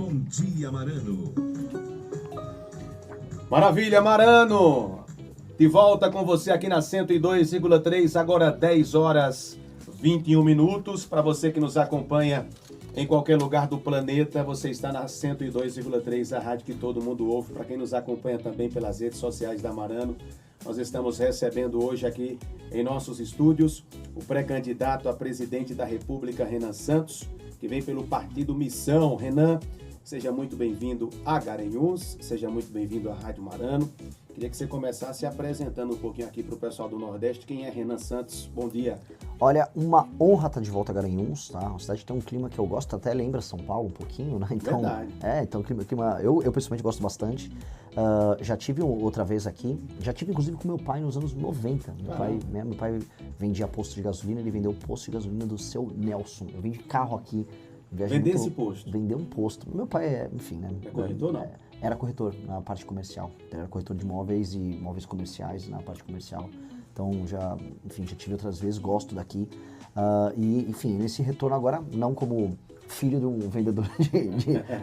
Bom dia, Marano. Maravilha, Marano! De volta com você aqui na 102,3, agora 10 horas 21 minutos. Para você que nos acompanha em qualquer lugar do planeta, você está na 102,3, a rádio que todo mundo ouve. Para quem nos acompanha também pelas redes sociais da Marano, nós estamos recebendo hoje aqui em nossos estúdios o pré-candidato a presidente da República, Renan Santos, que vem pelo Partido Missão. Renan, seja muito bem-vindo a Garanhuns, seja muito bem-vindo à Rádio Marano. Queria que você começasse se apresentando um pouquinho aqui para o pessoal do Nordeste. Quem é Renan Santos? Bom dia. Olha, uma honra estar de volta a Garanhuns, tá? A cidade tem um clima que eu gosto, até lembra São Paulo um pouquinho, né? Então, verdade. Então clima eu pessoalmente gosto bastante. Já tive outra vez aqui, já tive inclusive com meu pai nos anos 90. Meu pai vendia posto de gasolina, ele vendeu o posto de gasolina do seu Nelson. Eu vendi carro aqui. Vender esse posto? Vender um posto. Meu pai enfim, né? É corretor, não? Era corretor na parte comercial. Era corretor de imóveis e imóveis comerciais na parte comercial. Então, já tive outras vezes, gosto daqui. Enfim, nesse retorno agora, não como filho de um vendedor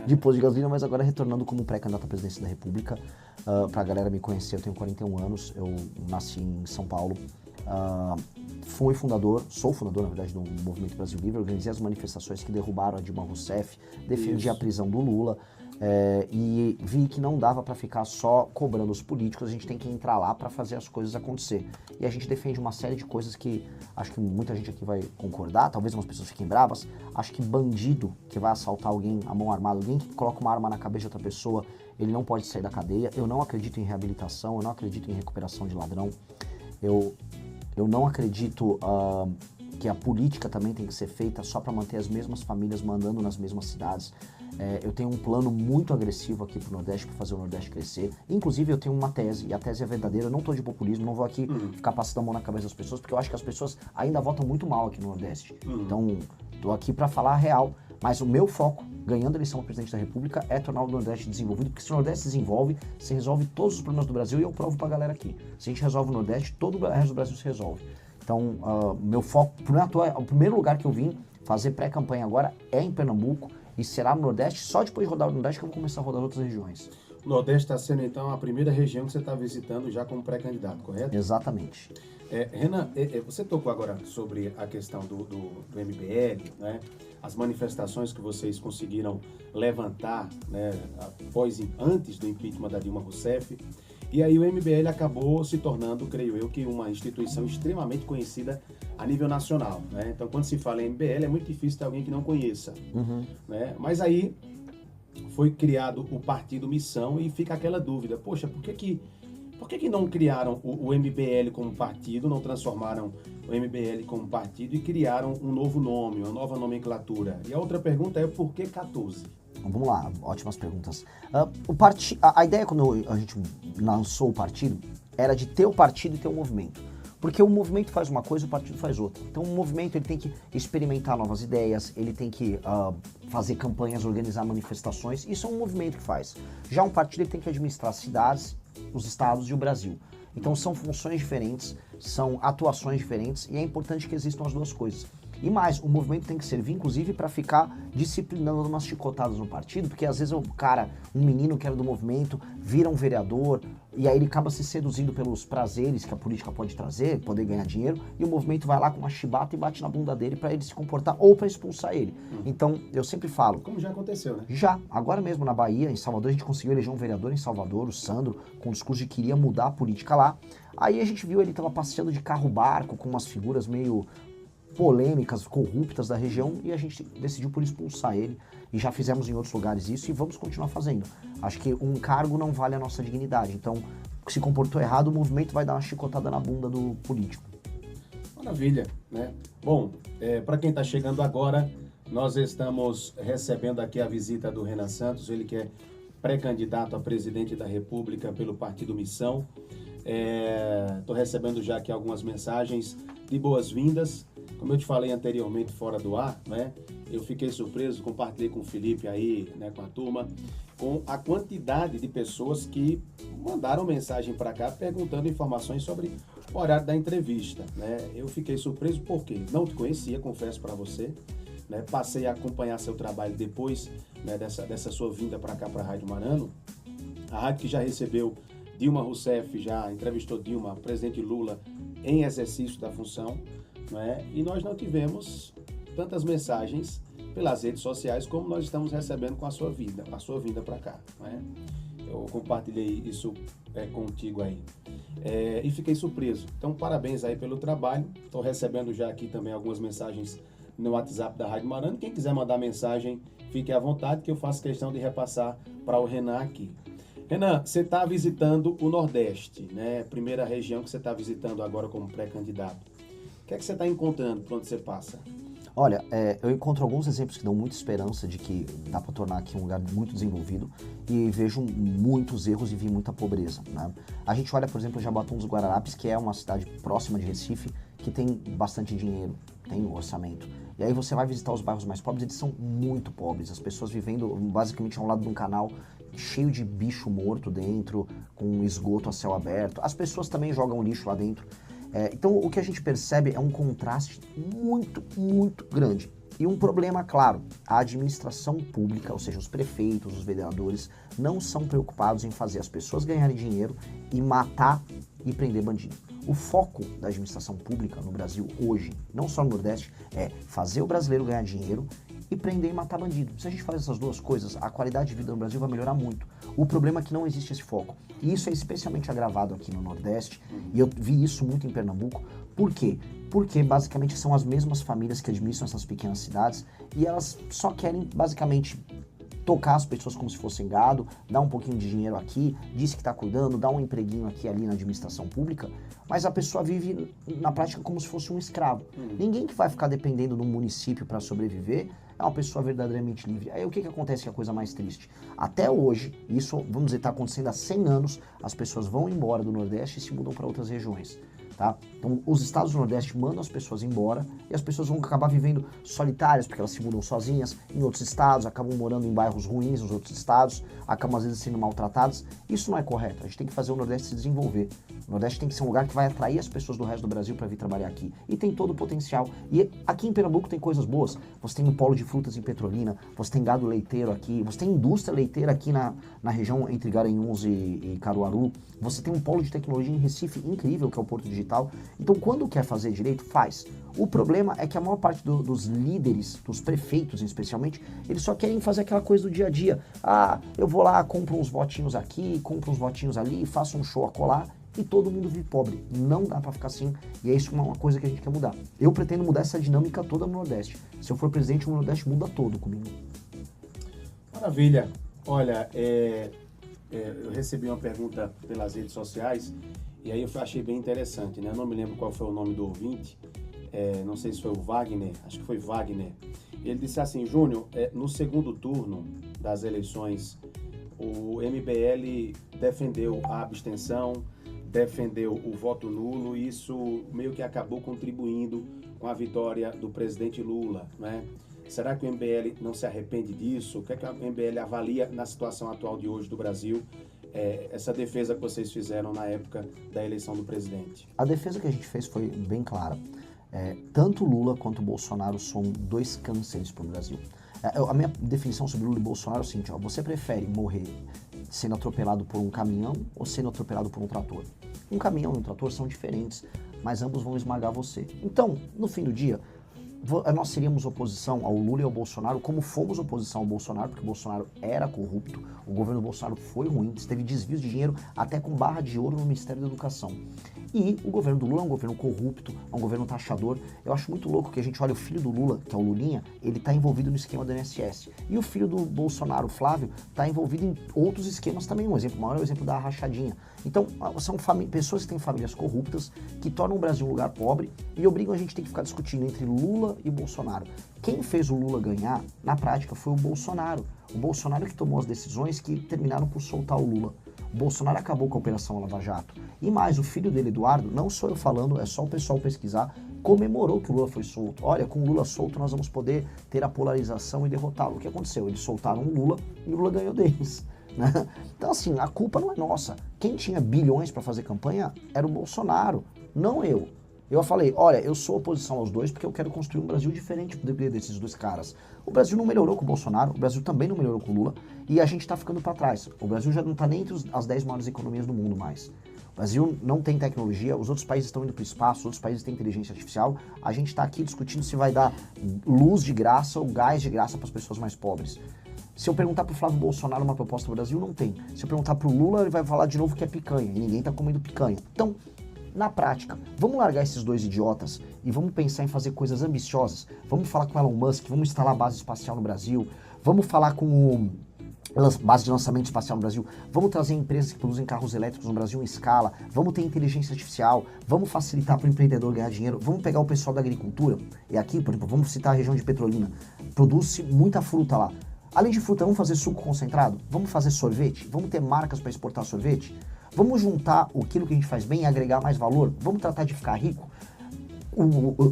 de posto de gasolina, mas agora retornando como pré-candidato à presidência da República. Pra galera me conhecer, eu tenho 41 anos, eu nasci em São Paulo. Sou fundador, na verdade, do Movimento Brasil Livre. Organizei as manifestações que derrubaram a Dilma Rousseff, defendi a prisão do Lula. E vi que não dava para ficar só cobrando os políticos, a gente tem que entrar lá para fazer as coisas acontecer. E a gente defende uma série de coisas que acho que muita gente aqui vai concordar, talvez umas pessoas fiquem bravas. Acho que bandido que vai assaltar alguém a mão armada, alguém que coloca uma arma na cabeça de outra pessoa, ele não pode sair da cadeia. Eu não acredito em reabilitação, eu não acredito em recuperação de ladrão. Eu não acredito que a política também tem que ser feita só para manter as mesmas famílias mandando nas mesmas cidades. Eu tenho um plano muito agressivo aqui pro Nordeste, para fazer o Nordeste crescer. Inclusive, eu tenho uma tese, e a tese é verdadeira. Eu não tô de populismo, não vou aqui ficar passando a mão na cabeça das pessoas, porque eu acho que as pessoas ainda votam muito mal aqui no Nordeste. Então, tô aqui para falar a real. Mas o meu foco, ganhando a eleição para presidente da República, é tornar o Nordeste desenvolvido, porque se o Nordeste se desenvolve, você resolve todos os problemas do Brasil, e eu provo pra galera aqui. Se a gente resolve o Nordeste, todo o resto do Brasil se resolve. Então, meu foco, o primeiro lugar que eu vim fazer pré-campanha agora é em Pernambuco, e será no Nordeste. Só depois de rodar o Nordeste que eu vou começar a rodar outras regiões. O Nordeste está sendo, então, a primeira região que você está visitando já como pré-candidato, correto? Exatamente. Renan, você tocou agora sobre a questão do MBL, né? As manifestações que vocês conseguiram levantar, né, antes do impeachment da Dilma Rousseff. E aí o MBL acabou se tornando, creio eu, que uma instituição extremamente conhecida a nível nacional, né? Então, quando se fala em MBL, é muito difícil ter alguém que não conheça, né? Mas aí foi criado o Partido Missão e fica aquela dúvida, poxa, por que não criaram o MBL como partido, não transformaram o MBL como partido e criaram um novo nome, uma nova nomenclatura? E a outra pergunta é, por que 14? Vamos lá, ótimas perguntas. A ideia quando a gente lançou o partido era de ter o partido e ter o movimento. Porque o movimento faz uma coisa, o partido faz outra. Então o movimento ele tem que experimentar novas ideias, ele tem que fazer campanhas, organizar manifestações. Isso é um movimento que faz. Já um partido ele tem que administrar as cidades, os estados e o Brasil. Então são funções diferentes, são atuações diferentes e é importante que existam as duas coisas. E mais, o movimento tem que servir, inclusive, para ficar disciplinando umas chicotadas no partido, porque às vezes um menino que era do movimento, vira um vereador, e aí ele acaba se seduzindo pelos prazeres que a política pode trazer, poder ganhar dinheiro, e o movimento vai lá com uma chibata e bate na bunda dele para ele se comportar ou para expulsar ele. Então, eu sempre falo... Como já aconteceu, né? Já. Agora mesmo na Bahia, em Salvador, a gente conseguiu eleger um vereador em Salvador, o Sandro, com o discurso de que queria mudar a política lá. Aí a gente viu ele tava passeando de carro-barco com umas figuras meio polêmicas, corruptas da região, e a gente decidiu por expulsar ele, e já fizemos em outros lugares isso, e vamos continuar fazendo. Acho que um cargo não vale a nossa dignidade, então, se comportou errado, o movimento vai dar uma chicotada na bunda do político. Maravilha, né? Bom, para quem está chegando agora, nós estamos recebendo aqui a visita do Renan Santos, ele que é pré-candidato a presidente da República pelo Partido Missão. Estou recebendo já aqui algumas mensagens de boas-vindas. Como eu te falei anteriormente fora do ar, né? Eu fiquei surpreso, compartilhei com o Felipe aí, né, com a turma, com a quantidade de pessoas que mandaram mensagem para cá perguntando informações sobre o horário da entrevista, né? Eu fiquei surpreso porque não te conhecia, confesso para você, né, passei a acompanhar seu trabalho depois, né, dessa sua vinda para cá, para a Rádio Marano, a rádio que já recebeu Dilma Rousseff, já entrevistou Dilma, presidente Lula, em exercício da função, né, e nós não tivemos tantas mensagens pelas redes sociais como nós estamos recebendo com a sua vinda para cá, né? Eu compartilhei isso contigo aí e fiquei surpreso. Então, parabéns aí pelo trabalho. Estou recebendo já aqui também algumas mensagens no WhatsApp da Rádio Marano. Quem quiser mandar mensagem, fique à vontade, que eu faço questão de repassar para o Renan aqui. Renan, você está visitando o Nordeste, né? Primeira região que você está visitando agora como pré-candidato. O que é que você está encontrando por onde você passa? Olha, eu encontro alguns exemplos que dão muita esperança de que dá para tornar aqui um lugar muito desenvolvido e vejo muitos erros e vi muita pobreza, né? A gente olha, por exemplo, Jaboatão dos Guararapes, que é uma cidade próxima de Recife, que tem bastante dinheiro, tem orçamento. E aí você vai visitar os bairros mais pobres, eles são muito pobres, as pessoas vivendo basicamente ao lado de um canal cheio de bicho morto dentro, com esgoto a céu aberto. As pessoas também jogam lixo lá dentro. Então, o que a gente percebe é um contraste muito, muito grande. E um problema, claro, a administração pública, ou seja, os prefeitos, os vereadores, não são preocupados em fazer as pessoas ganharem dinheiro e matar e prender bandido. O foco da administração pública no Brasil hoje, não só no Nordeste, é fazer o brasileiro ganhar dinheiro e prender e matar bandido. Se a gente faz essas duas coisas, a qualidade de vida no Brasil vai melhorar muito. O problema é que não existe esse foco. E isso é especialmente agravado aqui no Nordeste, e eu vi isso muito em Pernambuco. Por quê? Porque basicamente são as mesmas famílias que administram essas pequenas cidades e elas só querem basicamente tocar as pessoas como se fossem gado, dar um pouquinho de dinheiro aqui, diz que está cuidando, dá um empreguinho aqui e ali na administração pública, mas a pessoa vive na prática como se fosse um escravo. Ninguém que vai ficar dependendo do município para sobreviver é uma pessoa verdadeiramente livre. Aí o que acontece, que é a coisa mais triste? Até hoje, isso, vamos dizer, está acontecendo há 100 anos, as pessoas vão embora do Nordeste e se mudam para outras regiões. Tá? Então, os estados do Nordeste mandam as pessoas embora e as pessoas vão acabar vivendo solitárias, porque elas se mudam sozinhas em outros estados, acabam morando em bairros ruins nos outros estados, acabam às vezes sendo maltratadas. Isso não é correto. A gente tem que fazer o Nordeste se desenvolver. O Nordeste tem que ser um lugar que vai atrair as pessoas do resto do Brasil para vir trabalhar aqui. E tem todo o potencial. E aqui em Pernambuco tem coisas boas. Você tem um polo de frutas em Petrolina, você tem gado leiteiro aqui, você tem indústria leiteira aqui na região entre Garanhuns e Caruaru, você tem um polo de tecnologia em Recife incrível, que é o Porto Digital. Então, quando quer fazer direito, faz. O problema é que a maior parte dos líderes, dos prefeitos especialmente, eles só querem fazer aquela coisa do dia a dia. Ah, eu vou lá, compro uns votinhos aqui, compro uns votinhos ali, faço um show a colar e todo mundo vive pobre. Não dá pra ficar assim e é isso uma coisa que a gente quer mudar. Eu pretendo mudar essa dinâmica toda no Nordeste. Se eu for presidente, o Nordeste muda todo comigo. Maravilha. Olha, eu recebi uma pergunta pelas redes sociais e aí eu achei bem interessante, né? Eu não me lembro qual foi o nome do ouvinte, não sei se foi o Wagner, acho que foi Wagner. Ele disse assim: Júnior, no segundo turno das eleições, o MBL defendeu a abstenção, defendeu o voto nulo e isso meio que acabou contribuindo com a vitória do presidente Lula, né? Será que o MBL não se arrepende disso? O que é que o MBL avalia na situação atual de hoje do Brasil? Essa defesa que vocês fizeram na época da eleição do presidente? A defesa que a gente fez foi bem clara. Tanto Lula quanto Bolsonaro são dois cânceres para o Brasil. A minha definição sobre Lula e Bolsonaro é o seguinte: você prefere morrer sendo atropelado por um caminhão ou sendo atropelado por um trator? Um caminhão e um trator são diferentes, mas ambos vão esmagar você. Então, no fim do dia, nós seríamos oposição ao Lula e ao Bolsonaro, como fomos oposição ao Bolsonaro, porque o Bolsonaro era corrupto, o governo Bolsonaro foi ruim, teve desvios de dinheiro até com barra de ouro no Ministério da Educação. E o governo do Lula é um governo corrupto, é um governo taxador. Eu acho muito louco que a gente olha o filho do Lula, que é o Lulinha, ele está envolvido no esquema do INSS. E o filho do Bolsonaro, Flávio, está envolvido em outros esquemas também. Um exemplo maior é o exemplo da rachadinha. Então, são pessoas que têm famílias corruptas, que tornam o Brasil um lugar pobre e obrigam a gente a ter que ficar discutindo entre Lula e Bolsonaro. Quem fez o Lula ganhar, na prática, foi o Bolsonaro. O Bolsonaro que tomou as decisões que terminaram por soltar o Lula. O Bolsonaro acabou com a Operação Lava Jato. E mais, o filho dele, Eduardo, não sou eu falando, é só o pessoal pesquisar, comemorou que o Lula foi solto. Olha, com o Lula solto nós vamos poder ter a polarização e derrotá-lo. O que aconteceu? Eles soltaram o Lula e o Lula ganhou deles. Né? Então, assim, a culpa não é nossa. Quem tinha bilhões para fazer campanha era o Bolsonaro, não eu. Eu falei, olha, eu sou oposição aos dois porque eu quero construir um Brasil diferente desses dois caras. O Brasil não melhorou com o Bolsonaro, o Brasil também não melhorou com o Lula, e a gente tá ficando para trás. O Brasil já não tá nem entre as 10 maiores economias do mundo mais. O Brasil não tem tecnologia, os outros países estão indo para o espaço, os outros países têm inteligência artificial. A gente está aqui discutindo se vai dar luz de graça ou gás de graça para as pessoas mais pobres. Se eu perguntar pro Flávio Bolsonaro uma proposta do Brasil, não tem. Se eu perguntar pro Lula, ele vai falar de novo que é picanha, e ninguém tá comendo picanha. Então, na prática, vamos largar esses dois idiotas e vamos pensar em fazer coisas ambiciosas. Vamos falar com o Elon Musk, vamos instalar a base espacial no Brasil, vamos falar com base de lançamento espacial no Brasil, vamos trazer empresas que produzem carros elétricos no Brasil em escala, vamos ter inteligência artificial, vamos facilitar para o empreendedor ganhar dinheiro, vamos pegar o pessoal da agricultura, e aqui, por exemplo, vamos citar a região de Petrolina, produz-se muita fruta lá. Além de fruta, vamos fazer suco concentrado? Vamos fazer sorvete? Vamos ter marcas para exportar sorvete? Vamos juntar aquilo que a gente faz bem e agregar mais valor? Vamos tratar de ficar rico?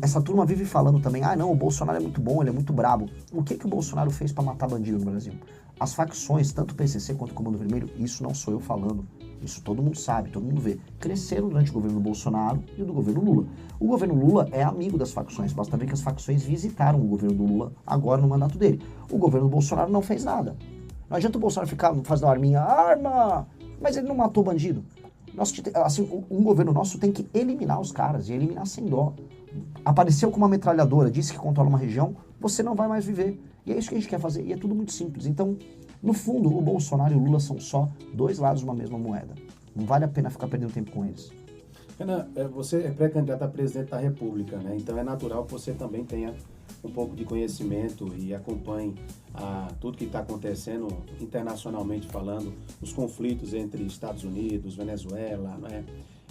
Essa turma vive falando também, não, o Bolsonaro é muito bom, ele é muito brabo. O que o Bolsonaro fez para matar bandido no Brasil? As facções, tanto o PCC quanto o Comando Vermelho, isso não sou eu falando, isso todo mundo sabe, todo mundo vê, cresceram durante o governo Bolsonaro e o do governo Lula. O governo Lula é amigo das facções, basta ver que as facções visitaram o governo do Lula agora no mandato dele. O governo Bolsonaro não fez nada. Não adianta o Bolsonaro ficar fazendo arma, mas ele não matou bandido. Assim, um governo nosso tem que eliminar os caras e eliminar sem dó. Apareceu com uma metralhadora, disse que controla uma região, você não vai mais viver. E é isso que a gente quer fazer, e é tudo muito simples. Então, no fundo, o Bolsonaro e o Lula são só dois lados de uma mesma moeda. Não vale a pena ficar perdendo tempo com eles. Renan, você é pré-candidato a presidente da República, né? Então é natural que você também tenha um pouco de conhecimento e acompanhe tudo que está acontecendo internacionalmente falando, os conflitos entre Estados Unidos, Venezuela, né?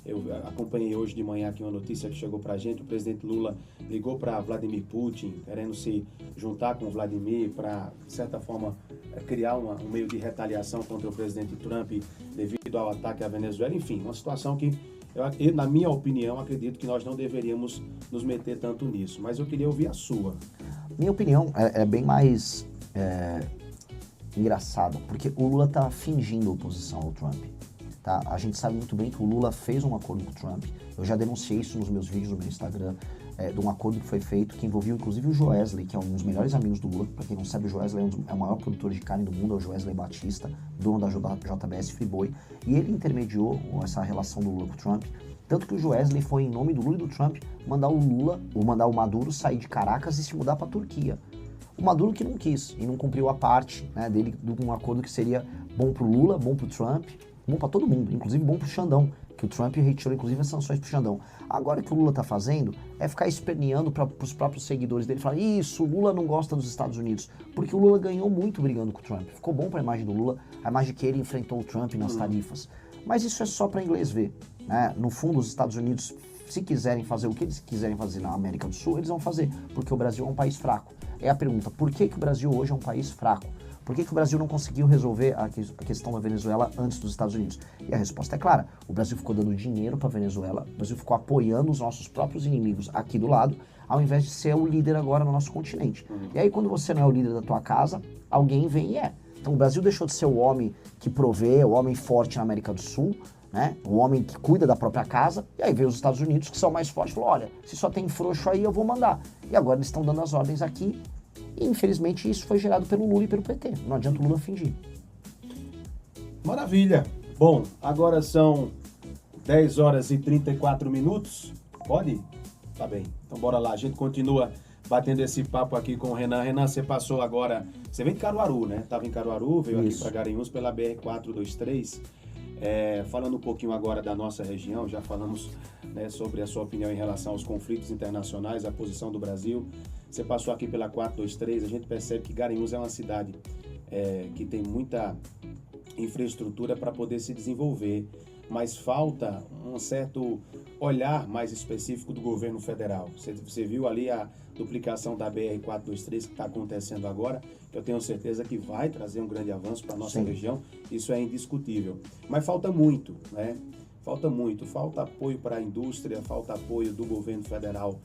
Eu acompanhei hoje de manhã aqui uma notícia que chegou para a gente, o presidente Lula ligou para Vladimir Putin, querendo se juntar com o Vladimir para, de certa forma, criar um meio de retaliação contra o presidente Trump devido ao ataque à Venezuela. Enfim, uma situação que, eu, na minha opinião, acredito que nós não deveríamos nos meter tanto nisso. Mas eu queria ouvir a sua. Minha opinião é bem mais engraçada, porque o Lula está fingindo oposição ao Trump. Tá? A gente sabe muito bem que o Lula fez um acordo com o Trump. Eu já denunciei isso nos meus vídeos no meu Instagram, de um acordo que foi feito, que envolvia inclusive o Joesley, que é um dos melhores amigos do Lula. Para quem não sabe, o Joesley é o maior produtor de carne do mundo, é o Joesley Batista, dono da JBS Friboi. E ele intermediou essa relação do Lula com o Trump. Tanto que o Joesley foi, em nome do Lula e do Trump, mandar o Maduro sair de Caracas e se mudar para a Turquia. O Maduro que não quis e não cumpriu a parte, né, dele de um acordo que seria bom para o Lula, bom para o Trump, bom para todo mundo, inclusive bom para o Xandão, que o Trump retirou inclusive as sanções para o Xandão. Agora o que o Lula está fazendo é ficar esperneando para os próprios seguidores dele, falar, isso, o Lula não gosta dos Estados Unidos, porque o Lula ganhou muito brigando com o Trump. Ficou bom para a imagem do Lula, a imagem que ele enfrentou o Trump nas tarifas. Mas isso é só para inglês ver, né? No fundo, os Estados Unidos, se quiserem fazer o que eles quiserem fazer na América do Sul, eles vão fazer, porque o Brasil é um país fraco. É a pergunta, por que o Brasil hoje é um país fraco? Por que o Brasil não conseguiu resolver a questão da Venezuela antes dos Estados Unidos? E a resposta é clara, o Brasil ficou dando dinheiro para a Venezuela, o Brasil ficou apoiando os nossos próprios inimigos aqui do lado, ao invés de ser o líder agora no nosso continente. E aí quando você não é o líder da tua casa, alguém vem e é. Então o Brasil deixou de ser o homem que provê, o homem forte na América do Sul, né? O homem que cuida da própria casa, e aí veio os Estados Unidos, que são mais fortes, falou, olha, se só tem frouxo aí, eu vou mandar. E agora eles estão dando as ordens aqui, e infelizmente isso foi gerado pelo Lula e pelo PT. Não adianta o Lula fingir. Maravilha. Bom, agora são 10 horas e 34 minutos. Pode? Tá bem. Então bora lá. A gente continua batendo esse papo aqui com o Renan. Renan, você passou agora... Você vem de Caruaru, né? Tava em Caruaru, veio aqui para Garanhuns pela BR-423. Falando um pouquinho agora da nossa região, já falamos, né, sobre a sua opinião em relação aos conflitos internacionais, a posição do Brasil. Você passou aqui pela 423, a gente percebe que Garanhuns é uma cidade que tem muita infraestrutura para poder se desenvolver, mas falta um certo olhar mais específico do governo federal. Você viu ali a duplicação da BR-423 que está acontecendo agora, que eu tenho certeza que vai trazer um grande avanço para a nossa região, isso é indiscutível. Mas falta muito, né? Falta apoio para a indústria, falta apoio do governo federal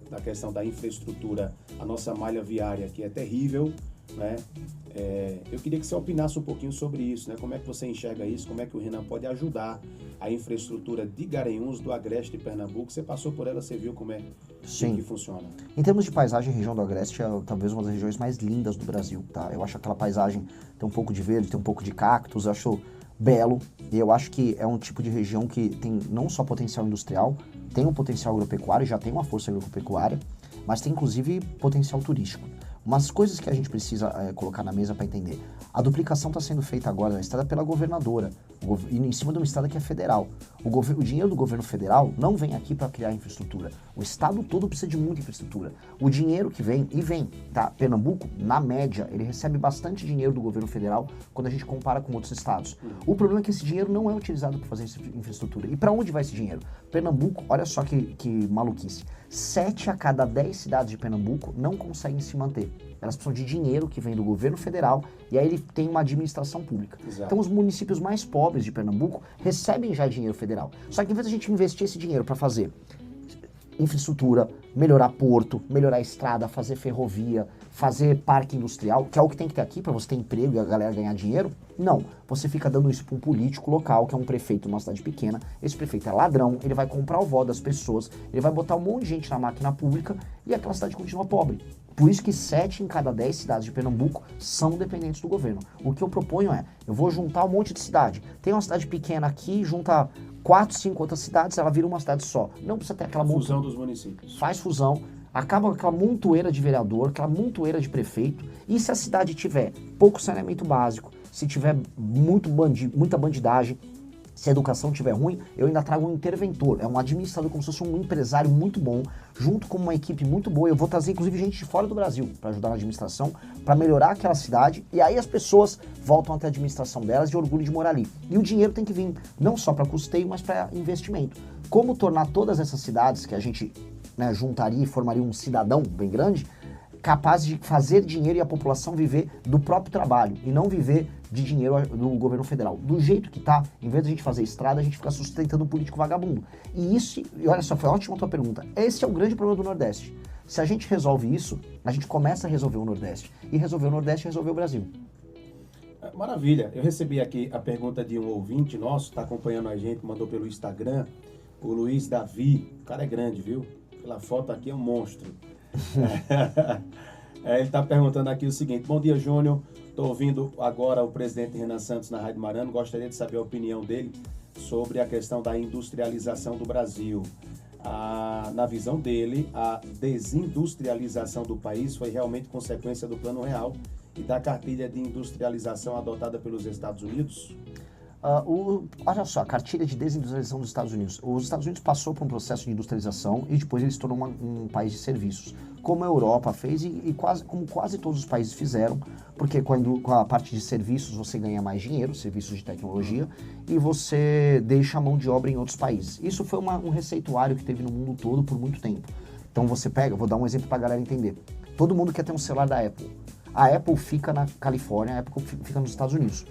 na questão da infraestrutura, a nossa malha viária que é terrível, né? Eu queria que você opinasse um pouquinho sobre isso, né? Como é que você enxerga isso? Como é que o Renan pode ajudar a infraestrutura de Garanhuns, do Agreste de Pernambuco? Você passou por ela, você viu como é que funciona. Em termos de paisagem, a região do Agreste é talvez uma das regiões mais lindas do Brasil, tá? Eu acho aquela paisagem, tem um pouco de verde, tem um pouco de cactos, eu acho belo, e eu acho que é um tipo de região que tem não só potencial industrial, tem um potencial agropecuário, já tem uma força agropecuária, mas tem inclusive potencial turístico. Umas coisas que a gente precisa colocar na mesa para entender. A duplicação está sendo feita agora na estrada pela governadora, e em cima de uma estrada que é federal. O dinheiro do governo federal não vem aqui para criar infraestrutura. O estado todo precisa de muita infraestrutura. O dinheiro que vem, tá? Pernambuco, na média, ele recebe bastante dinheiro do governo federal quando a gente compara com outros estados. O problema é que esse dinheiro não é utilizado para fazer infraestrutura. E para onde vai esse dinheiro? Pernambuco, olha só que maluquice. 7 a cada 10 cidades de Pernambuco não conseguem se manter. Elas precisam de dinheiro que vem do governo federal e aí ele tem uma administração pública. Exato. Então os municípios mais pobres de Pernambuco recebem já dinheiro federal. Só que em vez de a gente investir esse dinheiro para fazer infraestrutura, melhorar porto, melhorar estrada, fazer ferrovia, fazer parque industrial, que é o que tem que ter aqui para você ter emprego e a galera ganhar dinheiro, não. Você fica dando isso para um político local, que é um prefeito de uma cidade pequena. Esse prefeito é ladrão, ele vai comprar o voto das pessoas, ele vai botar um monte de gente na máquina pública e aquela cidade continua pobre. Por isso que 7 em cada 10 cidades de Pernambuco são dependentes do governo. O que eu proponho eu vou juntar um monte de cidade. Tem uma cidade pequena aqui, junta 4, 5 outras cidades, ela vira uma cidade só. Não precisa ter aquela fusão dos municípios. Faz fusão, acaba com aquela montoeira de vereador, aquela montoeira de prefeito. E se a cidade tiver pouco saneamento básico, se tiver muita bandidagem, se a educação estiver ruim, eu ainda trago um interventor, é um administrador, como se fosse um empresário muito bom, junto com uma equipe muito boa. Eu vou trazer, inclusive, gente de fora do Brasil para ajudar na administração, para melhorar aquela cidade, e aí as pessoas voltam até a administração delas de orgulho de morar ali. E o dinheiro tem que vir não só para custeio, mas para investimento. Como tornar todas essas cidades, que a gente juntaria e formaria um cidadão bem grande, capaz de fazer dinheiro e a população viver do próprio trabalho e não viver de dinheiro do governo federal. Do jeito que tá, em vez de a gente fazer estrada, a gente fica sustentando um político vagabundo. E olha só, foi ótima a tua pergunta. Esse é o grande problema do Nordeste. Se a gente resolve isso, a gente começa a resolver o Nordeste. E resolver o Nordeste, resolver o Brasil. Maravilha. Eu recebi aqui a pergunta de um ouvinte nosso, está acompanhando a gente, mandou pelo Instagram, o Luiz Davi. O cara é grande, viu? Pela foto aqui é um monstro. Ele está perguntando aqui o seguinte: bom dia, Júnior, estou ouvindo agora o presidente Renan Santos na Rádio Marano, gostaria de saber a opinião dele sobre a questão da industrialização do Brasil. Na visão dele, a desindustrialização do país foi realmente consequência do Plano Real e da cartilha de industrialização adotada pelos Estados Unidos? Olha só, a cartilha de desindustrialização dos Estados Unidos. Os Estados Unidos passou por um processo de industrialização e depois ele se tornou um país de serviços, como a Europa fez como quase todos os países fizeram, porque com a parte de serviços você ganha mais dinheiro, serviços de tecnologia, e você deixa a mão de obra em outros países. Isso foi um receituário que teve no mundo todo por muito tempo. Então você pega, vou dar um exemplo para a galera entender. Todo mundo quer ter um celular da Apple. A Apple fica na Califórnia, a Apple fica nos Estados Unidos.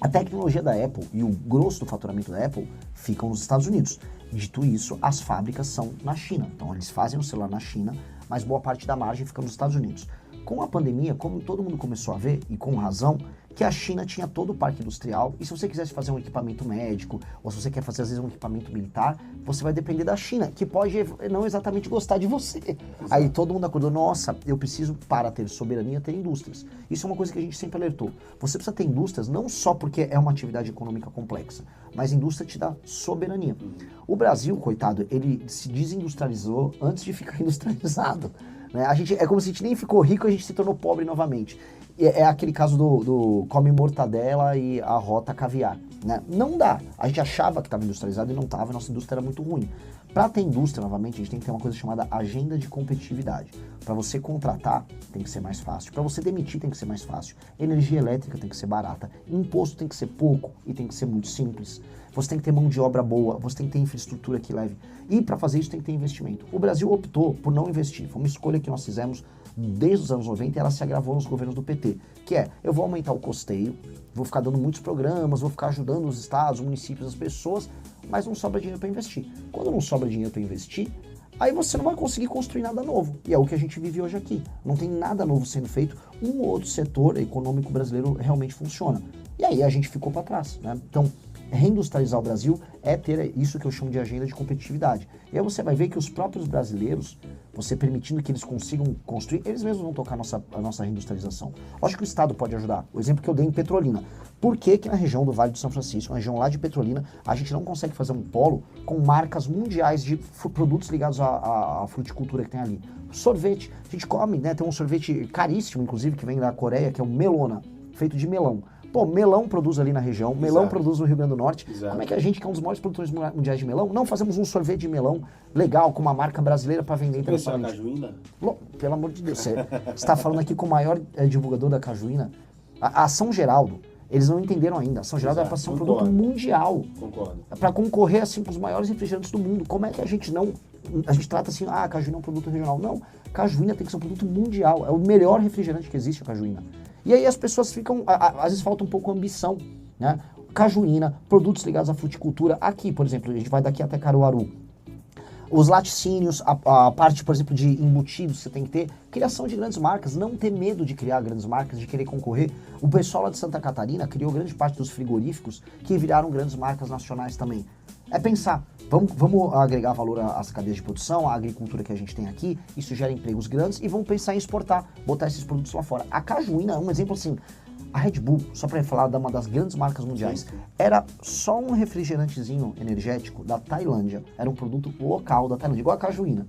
A tecnologia da Apple e o grosso do faturamento da Apple ficam nos Estados Unidos. Dito isso, as fábricas são na China. Então, eles fazem o celular na China, mas boa parte da margem fica nos Estados Unidos. Com a pandemia, como todo mundo começou a ver, e com razão, que a China tinha todo o parque industrial, e se você quisesse fazer um equipamento médico, ou se você quer fazer, às vezes, um equipamento militar, você vai depender da China, que pode não exatamente gostar de você. Exato. Aí todo mundo acordou, nossa, eu preciso, para ter soberania, ter indústrias. Isso é uma coisa que a gente sempre alertou. Você precisa ter indústrias, não só porque é uma atividade econômica complexa, mas indústria te dá soberania. O Brasil, coitado, ele se desindustrializou antes de ficar industrializado. Né? É como se a gente nem ficou rico, a gente se tornou pobre novamente. É aquele caso do come mortadela e a rota caviar. Né? Não dá. A gente achava que estava industrializado e não estava, a nossa indústria era muito ruim. Para ter indústria, novamente, a gente tem que ter uma coisa chamada agenda de competitividade. Para você contratar, tem que ser mais fácil. Para você demitir, tem que ser mais fácil. Energia elétrica tem que ser barata. Imposto tem que ser pouco e tem que ser muito simples. Você tem que ter mão de obra boa, você tem que ter infraestrutura que leve. E para fazer isso tem que ter investimento. O Brasil optou por não investir. Foi uma escolha que nós fizemos desde os anos 90 e ela se agravou nos governos do PT, que é, eu vou aumentar o custeio, vou ficar dando muitos programas, vou ficar ajudando os estados, os municípios, as pessoas, mas não sobra dinheiro para investir. Quando não sobra dinheiro para investir, aí você não vai conseguir construir nada novo. E é o que a gente vive hoje aqui. Não tem nada novo sendo feito. Um ou outro setor econômico brasileiro realmente funciona. E aí a gente ficou para trás, né? Então, reindustrializar o Brasil é ter isso que eu chamo de agenda de competitividade. E aí você vai ver que os próprios brasileiros, você permitindo que eles consigam construir, eles mesmos vão tocar a nossa reindustrialização. Lógico que o Estado pode ajudar. O exemplo que eu dei em Petrolina. Por que que na região do Vale do São Francisco, na região lá de Petrolina, a gente não consegue fazer um polo com marcas mundiais de produtos ligados à fruticultura que tem ali? Sorvete. A gente come, né? Tem um sorvete caríssimo, inclusive, que vem da Coreia, que é o Melona, feito de melão. Pô, melão produz ali na região, melão produz no Rio Grande do Norte. Como é que a gente, que é um dos maiores produtores mundiais de melão, não fazemos um sorvete de melão legal, com uma marca brasileira para vender internacionalmente? Cajuína? Pelo amor de Deus, você está falando aqui com o maior divulgador da cajuína. A São Geraldo, eles não entenderam ainda. A São Geraldo é para ser um produto mundial. Concordo. Para concorrer assim com os maiores refrigerantes do mundo. Como é que a gente não... A gente trata assim, a cajuína é um produto regional. Não, cajuína tem que ser um produto mundial. É o melhor refrigerante que existe, a cajuína. E aí as pessoas ficam, às vezes falta um pouco ambição, né? Cajuína, produtos ligados à fruticultura. Aqui, por exemplo, a gente vai daqui até Caruaru. Os laticínios, a parte, por exemplo, de embutidos que você tem que ter. Criação de grandes marcas, não ter medo de criar grandes marcas, de querer concorrer. O pessoal lá de Santa Catarina criou grande parte dos frigoríficos que viraram grandes marcas nacionais também. É pensar, vamos agregar valor às cadeias de produção, à agricultura que a gente tem aqui, isso gera empregos grandes e vamos pensar em exportar, botar esses produtos lá fora. A cajuína é um exemplo assim, a Red Bull, só para falar de uma das grandes marcas mundiais, era só um refrigerantezinho energético da Tailândia, era um produto local da Tailândia, igual a cajuína.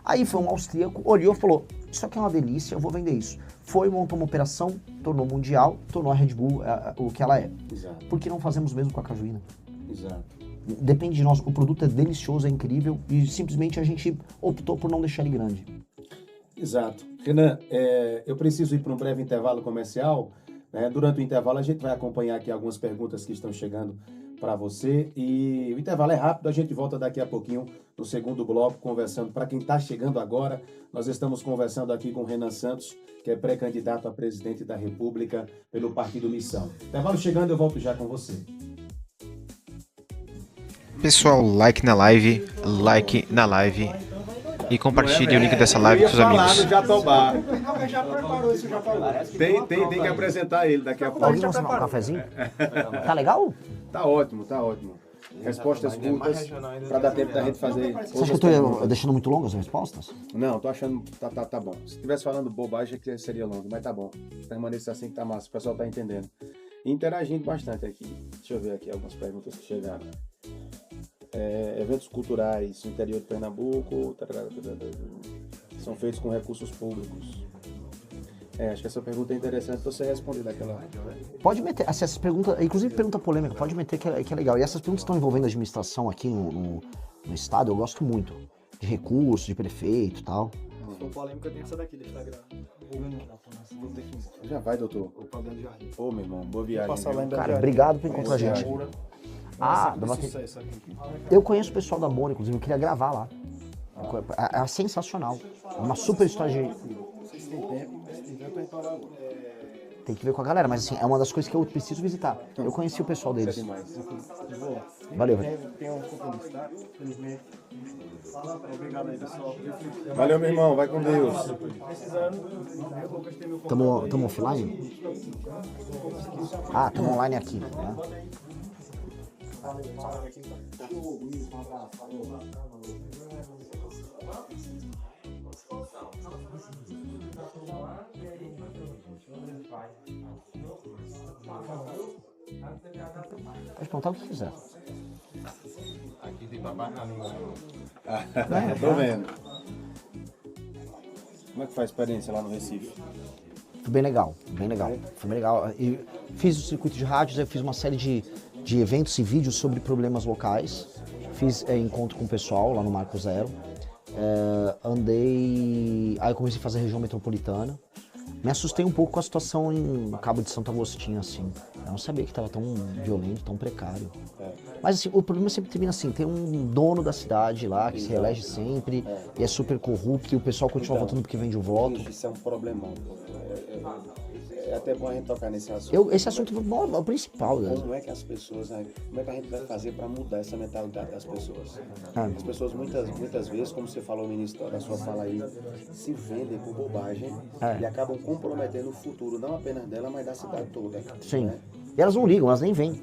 Aí foi um austríaco, olhou e falou, isso aqui é uma delícia, eu vou vender isso. Foi, montou uma operação, tornou mundial, tornou a Red Bull o que ela é. Exato. Por que não fazemos o mesmo com a cajuína? Exato. Depende de nós, o produto é delicioso, é incrível e simplesmente a gente optou por não deixar ele grande. Exato. Renan, eu preciso ir para um breve intervalo comercial. Né? Durante o intervalo a gente vai acompanhar aqui algumas perguntas que estão chegando para você e o intervalo é rápido, a gente volta daqui a pouquinho no segundo bloco conversando. Para quem está chegando agora, nós estamos conversando aqui com o Renan Santos, que é pré-candidato a presidente da República pelo Partido Missão. Intervalo chegando, eu volto já com você. Pessoal, like na live e compartilhe o link dessa live com seus amigos. Jatobá. Tem que apresentar ele daqui a pouco. Alguém vai tomar um cafezinho? Tá legal? Tá ótimo. Respostas curtas, para dar tempo da gente fazer. Você acha que eu tô deixando muito longas as respostas? Não, tô achando tá bom. Se estivesse falando bobagem, que seria longo, mas tá bom. Permaneça assim que tá massa, o pessoal tá entendendo. E interagindo bastante aqui. Deixa eu ver aqui algumas perguntas que chegaram. Eventos culturais no interior de Pernambuco são feitos com recursos públicos. Acho que essa pergunta é interessante você responder daquela. Pode meter, assim, essas perguntas, inclusive pergunta polêmica, pode meter que é legal. E essas perguntas estão envolvendo a administração aqui no estado, eu gosto muito. De recursos, de prefeito e tal. Se for polêmica, tem essa daqui do Instagram. Já vai, doutor. Ô, meu irmão, boa viagem. Cara, obrigado por encontrar a gente. Eu conheço o pessoal da Moura, inclusive, eu queria gravar lá. É sensacional. É uma super história de... Tem que ver com a galera, mas assim, é uma das coisas que eu preciso visitar. Eu conheci o pessoal deles. Valeu, velho. Valeu, meu irmão, vai com Deus. Tamo offline? Ah, tamo online aqui, né? Pode perguntar o que quiser. Aqui tem babá na língua. Tô vendo. Como é que foi a experiência lá no Recife? Foi bem legal, bem legal. Foi bem legal. E fiz o circuito de rádios, eu fiz uma série de eventos e vídeos sobre problemas locais. Fiz encontro com o pessoal lá no Marco Zero. Andei... Aí eu comecei a fazer a região metropolitana. Me assustei um pouco com a situação em Cabo de Santo Agostinho, assim. Eu não sabia que estava tão violento, tão precário. Mas assim, o problema sempre termina assim, tem um dono da cidade lá, que se reelege sempre, e é super corrupto, e o pessoal continua votando porque vende o voto. Isso é um problemão. é até bom a gente tocar nesse assunto. Esse assunto é o principal. Né? Como é que as pessoas, né, como é que a gente vai fazer para mudar essa mentalidade das pessoas? As pessoas muitas vezes, como você falou no início da sua fala aí, se vendem por bobagem e acabam comprometendo o futuro, não apenas dela, mas da cidade toda. Sim. Né? E elas não ligam, elas nem vêm.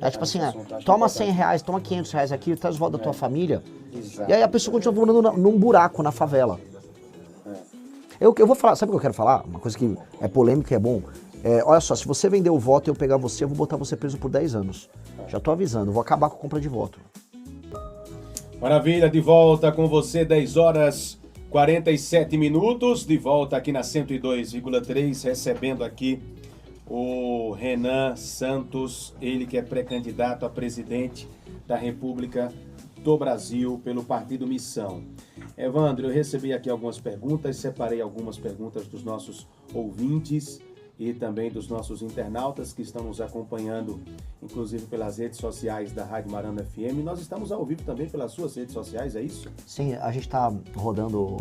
É Tipo assim, toma 100 reais, toma 500 reais aqui, traz o voto da tua família. Exato. E aí a pessoa continua morando num buraco na favela. Eu vou falar, sabe o que eu quero falar? Uma coisa que é polêmica e é bom. Olha só, se você vender o voto e eu pegar você, eu vou botar você preso por 10 anos. Já tô avisando, vou acabar com a compra de voto. Maravilha, de volta com você, 10 horas 47 minutos, de volta aqui na 102,3, recebendo aqui o Renan Santos, ele que é pré-candidato a presidente da República do Brasil pelo Partido Missão. Evandro, eu recebi aqui algumas perguntas, separei algumas perguntas dos nossos ouvintes e também dos nossos internautas que estão nos acompanhando, inclusive pelas redes sociais da Rádio Marana FM. Nós estamos ao vivo também pelas suas redes sociais, é isso? Sim, a gente tá rodando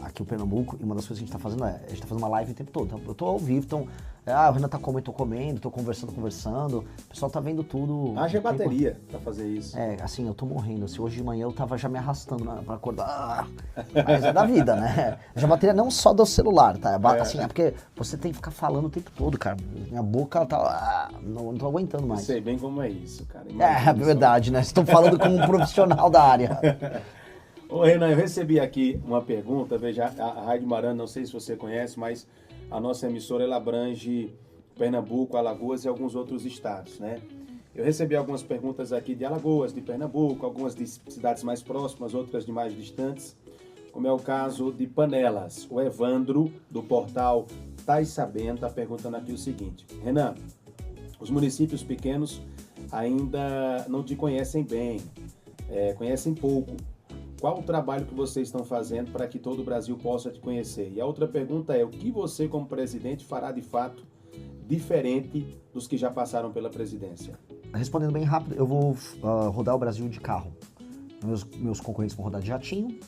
aqui o Pernambuco e uma das coisas que a gente tá fazendo a gente tá fazendo uma live o tempo todo. Então, eu tô ao vivo, então o Renan tá comendo, eu tô comendo, tô conversando, o pessoal tá vendo tudo. Haja bateria pra fazer isso. Assim, eu tô morrendo. Assim, hoje de manhã eu tava já me arrastando pra acordar. Mas é da vida, né? Já bateria não só do celular, tá? Assim, é porque você tem que ficar falando o tempo todo, cara. Minha boca tá... Não tô aguentando mais. Eu sei bem como é isso, cara. É verdade, né? Estou falando como um profissional da área. Ô Renan, eu recebi aqui uma pergunta, veja, a Rádio Marana, não sei se você conhece, mas a nossa emissora ela abrange Pernambuco, Alagoas e alguns outros estados, né? Eu recebi algumas perguntas aqui de Alagoas, de Pernambuco, algumas de cidades mais próximas, outras de mais distantes, como é o caso de Panelas. O Evandro, do portal Tais Sabendo, está perguntando aqui o seguinte: Renan, os municípios pequenos ainda não te conhecem bem, conhecem pouco. Qual o trabalho que vocês estão fazendo para que todo o Brasil possa te conhecer? E a outra pergunta é, o que você, como presidente, fará de fato diferente dos que já passaram pela presidência? Respondendo bem rápido, eu vou rodar o Brasil de carro. Meus concorrentes vão rodar de jatinho.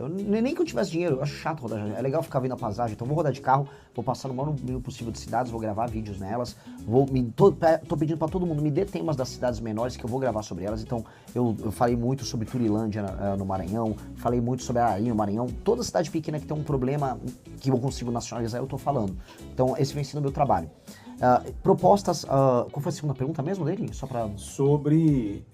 Nem que eu tivesse dinheiro, eu acho chato rodar jatinho. É legal ficar vendo a paisagem, então eu vou rodar de carro, vou passar no maior número possível de cidades, vou gravar vídeos nelas. Tô pedindo para todo mundo, me dê temas das cidades menores que eu vou gravar sobre elas. Então eu falei muito sobre Turilândia no Maranhão, falei muito sobre Ararinha no Maranhão. Toda cidade pequena que tem um problema que eu consigo nacionalizar, eu tô falando. Então esse vem sendo o meu trabalho. Propostas, qual foi a segunda pergunta mesmo dele? Só pra... Sobre,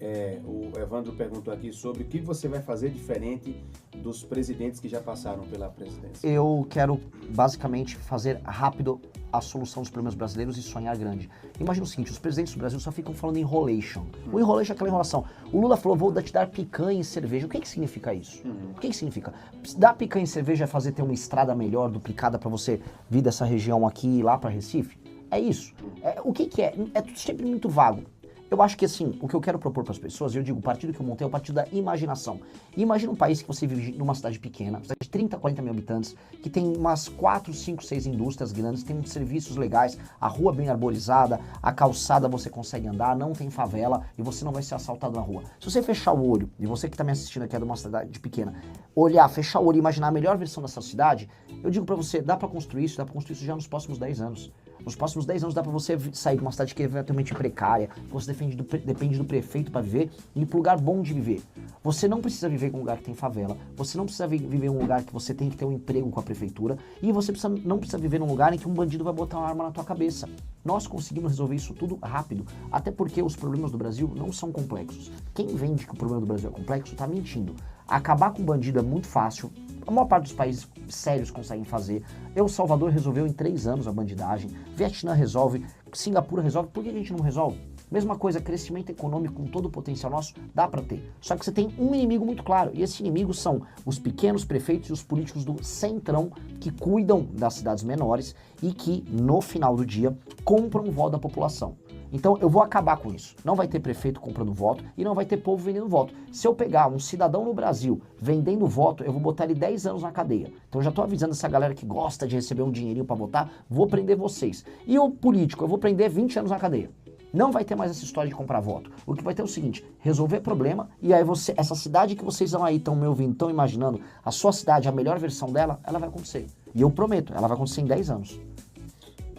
o Evandro perguntou aqui sobre o que você vai fazer diferente dos presidentes que já passaram pela presidência. Eu quero basicamente fazer rápido a solução dos problemas brasileiros e sonhar grande. Imagina o seguinte, os presidentes do Brasil só ficam falando enrolation. O enrolation é aquela enrolação. O Lula falou, vou te dar picanha e cerveja. O que significa isso? O que significa? Dar picanha e cerveja é fazer ter uma estrada melhor, duplicada para você vir dessa região aqui e lá para Recife? É isso. O que é? É tudo sempre muito vago. Eu acho que assim, o que eu quero propor para as pessoas, eu digo, o partido que eu montei é o partido da imaginação. Imagina um país que você vive numa cidade pequena, cidade de 30, 40 mil habitantes, que tem umas 4, 5, 6 indústrias grandes, tem uns serviços legais, a rua bem arborizada, a calçada você consegue andar, não tem favela e você não vai ser assaltado na rua. Se você fechar o olho, e você que está me assistindo aqui é de uma cidade pequena, olhar, fechar o olho e imaginar a melhor versão dessa cidade, eu digo para você, dá para construir isso já nos próximos 10 anos. Nos próximos 10 anos dá para você sair de uma cidade que é relativamente precária, que você depende do prefeito para viver, e ir para um lugar bom de viver. Você não precisa viver em um lugar que tem favela, você não precisa viver em um lugar que você tem que ter um emprego com a prefeitura, e você não precisa viver num lugar em que um bandido vai botar uma arma na tua cabeça. Nós conseguimos resolver isso tudo rápido, até porque os problemas do Brasil não são complexos. Quem vende que o problema do Brasil é complexo está mentindo. Acabar com o bandido é muito fácil, a maior parte dos países sérios conseguem fazer. El Salvador resolveu em 3 anos a bandidagem, Vietnã resolve, Singapura resolve, por que a gente não resolve? Mesma coisa, crescimento econômico com todo o potencial nosso, dá para ter. Só que você tem um inimigo muito claro, e esse inimigo são os pequenos prefeitos e os políticos do centrão que cuidam das cidades menores e que, no final do dia, compram o voto da população. Então eu vou acabar com isso. Não vai ter prefeito comprando voto e não vai ter povo vendendo voto. Se eu pegar um cidadão no Brasil vendendo voto, eu vou botar ele 10 anos na cadeia. Então eu já tô avisando essa galera que gosta de receber um dinheirinho para votar, vou prender vocês. E o político, eu vou prender 20 anos na cadeia. Não vai ter mais essa história de comprar voto. O que vai ter é o seguinte, resolver problema, e aí essa cidade que vocês estão me ouvindo, estão imaginando, a sua cidade, a melhor versão dela, ela vai acontecer. E eu prometo, ela vai acontecer em 10 anos.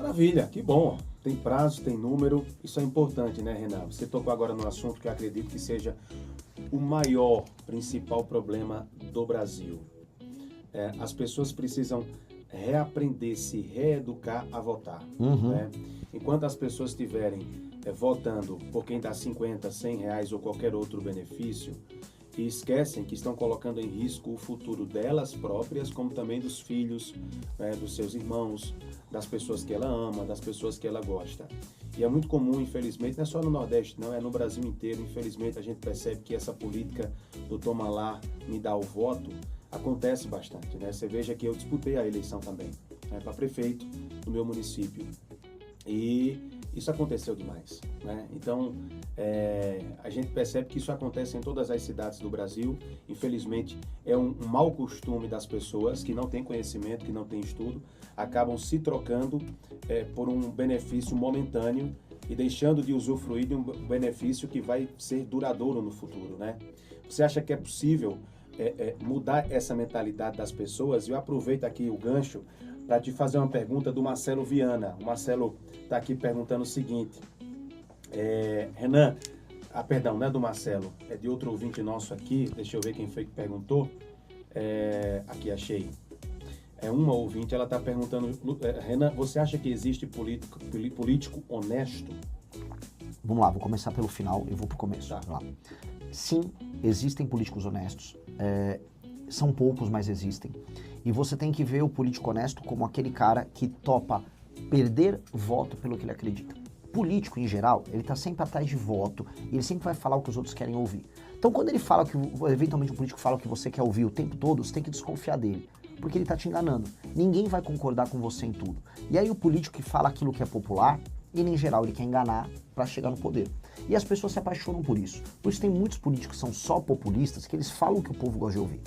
Maravilha, que bom. Tem prazo, tem número, isso é importante, né, Renan? Você tocou agora no assunto que eu acredito que seja o maior, principal problema do Brasil. As pessoas precisam reaprender, se reeducar a votar. Né? Enquanto as pessoas estiverem votando por quem dá 50, 100 reais ou qualquer outro benefício, e esquecem que estão colocando em risco o futuro delas próprias, como também dos filhos, dos seus irmãos, das pessoas que ela ama, das pessoas que ela gosta. E é muito comum, infelizmente, não é só no Nordeste, não, é no Brasil inteiro, infelizmente a gente percebe que essa política do toma lá, me dá o voto, acontece bastante, né? Você veja que eu disputei a eleição também, né, para prefeito do meu município. E isso aconteceu demais, né? Então, a gente percebe que isso acontece em todas as cidades do Brasil. Infelizmente, é um mau costume das pessoas que não têm conhecimento, que não têm estudo, acabam se trocando por um benefício momentâneo e deixando de usufruir de um benefício que vai ser duradouro no futuro, né? Você acha que é possível mudar essa mentalidade das pessoas? Eu aproveito aqui o gancho para te fazer uma pergunta do Marcelo Viana. O Marcelo está aqui perguntando o seguinte, Renan, perdão, não é do Marcelo, é de outro ouvinte nosso aqui, deixa eu ver quem foi que perguntou, aqui achei, uma ouvinte, ela está perguntando, Renan, você acha que existe político honesto? Vamos lá, vou começar pelo final e vou pro começo. Tá. Lá. Sim, existem políticos honestos, são poucos, mas existem. E você tem que ver o político honesto como aquele cara que topa perder voto pelo que ele acredita. Político, em geral, ele tá sempre atrás de voto e ele sempre vai falar o que os outros querem ouvir. Então, quando ele fala que, eventualmente, um político fala o que você quer ouvir o tempo todo, você tem que desconfiar dele, porque ele tá te enganando. Ninguém vai concordar com você em tudo. E aí o político que fala aquilo que é popular, ele, em geral, ele quer enganar para chegar no poder. E as pessoas se apaixonam por isso. Por isso tem muitos políticos que são só populistas, que eles falam o que o povo gosta de ouvir.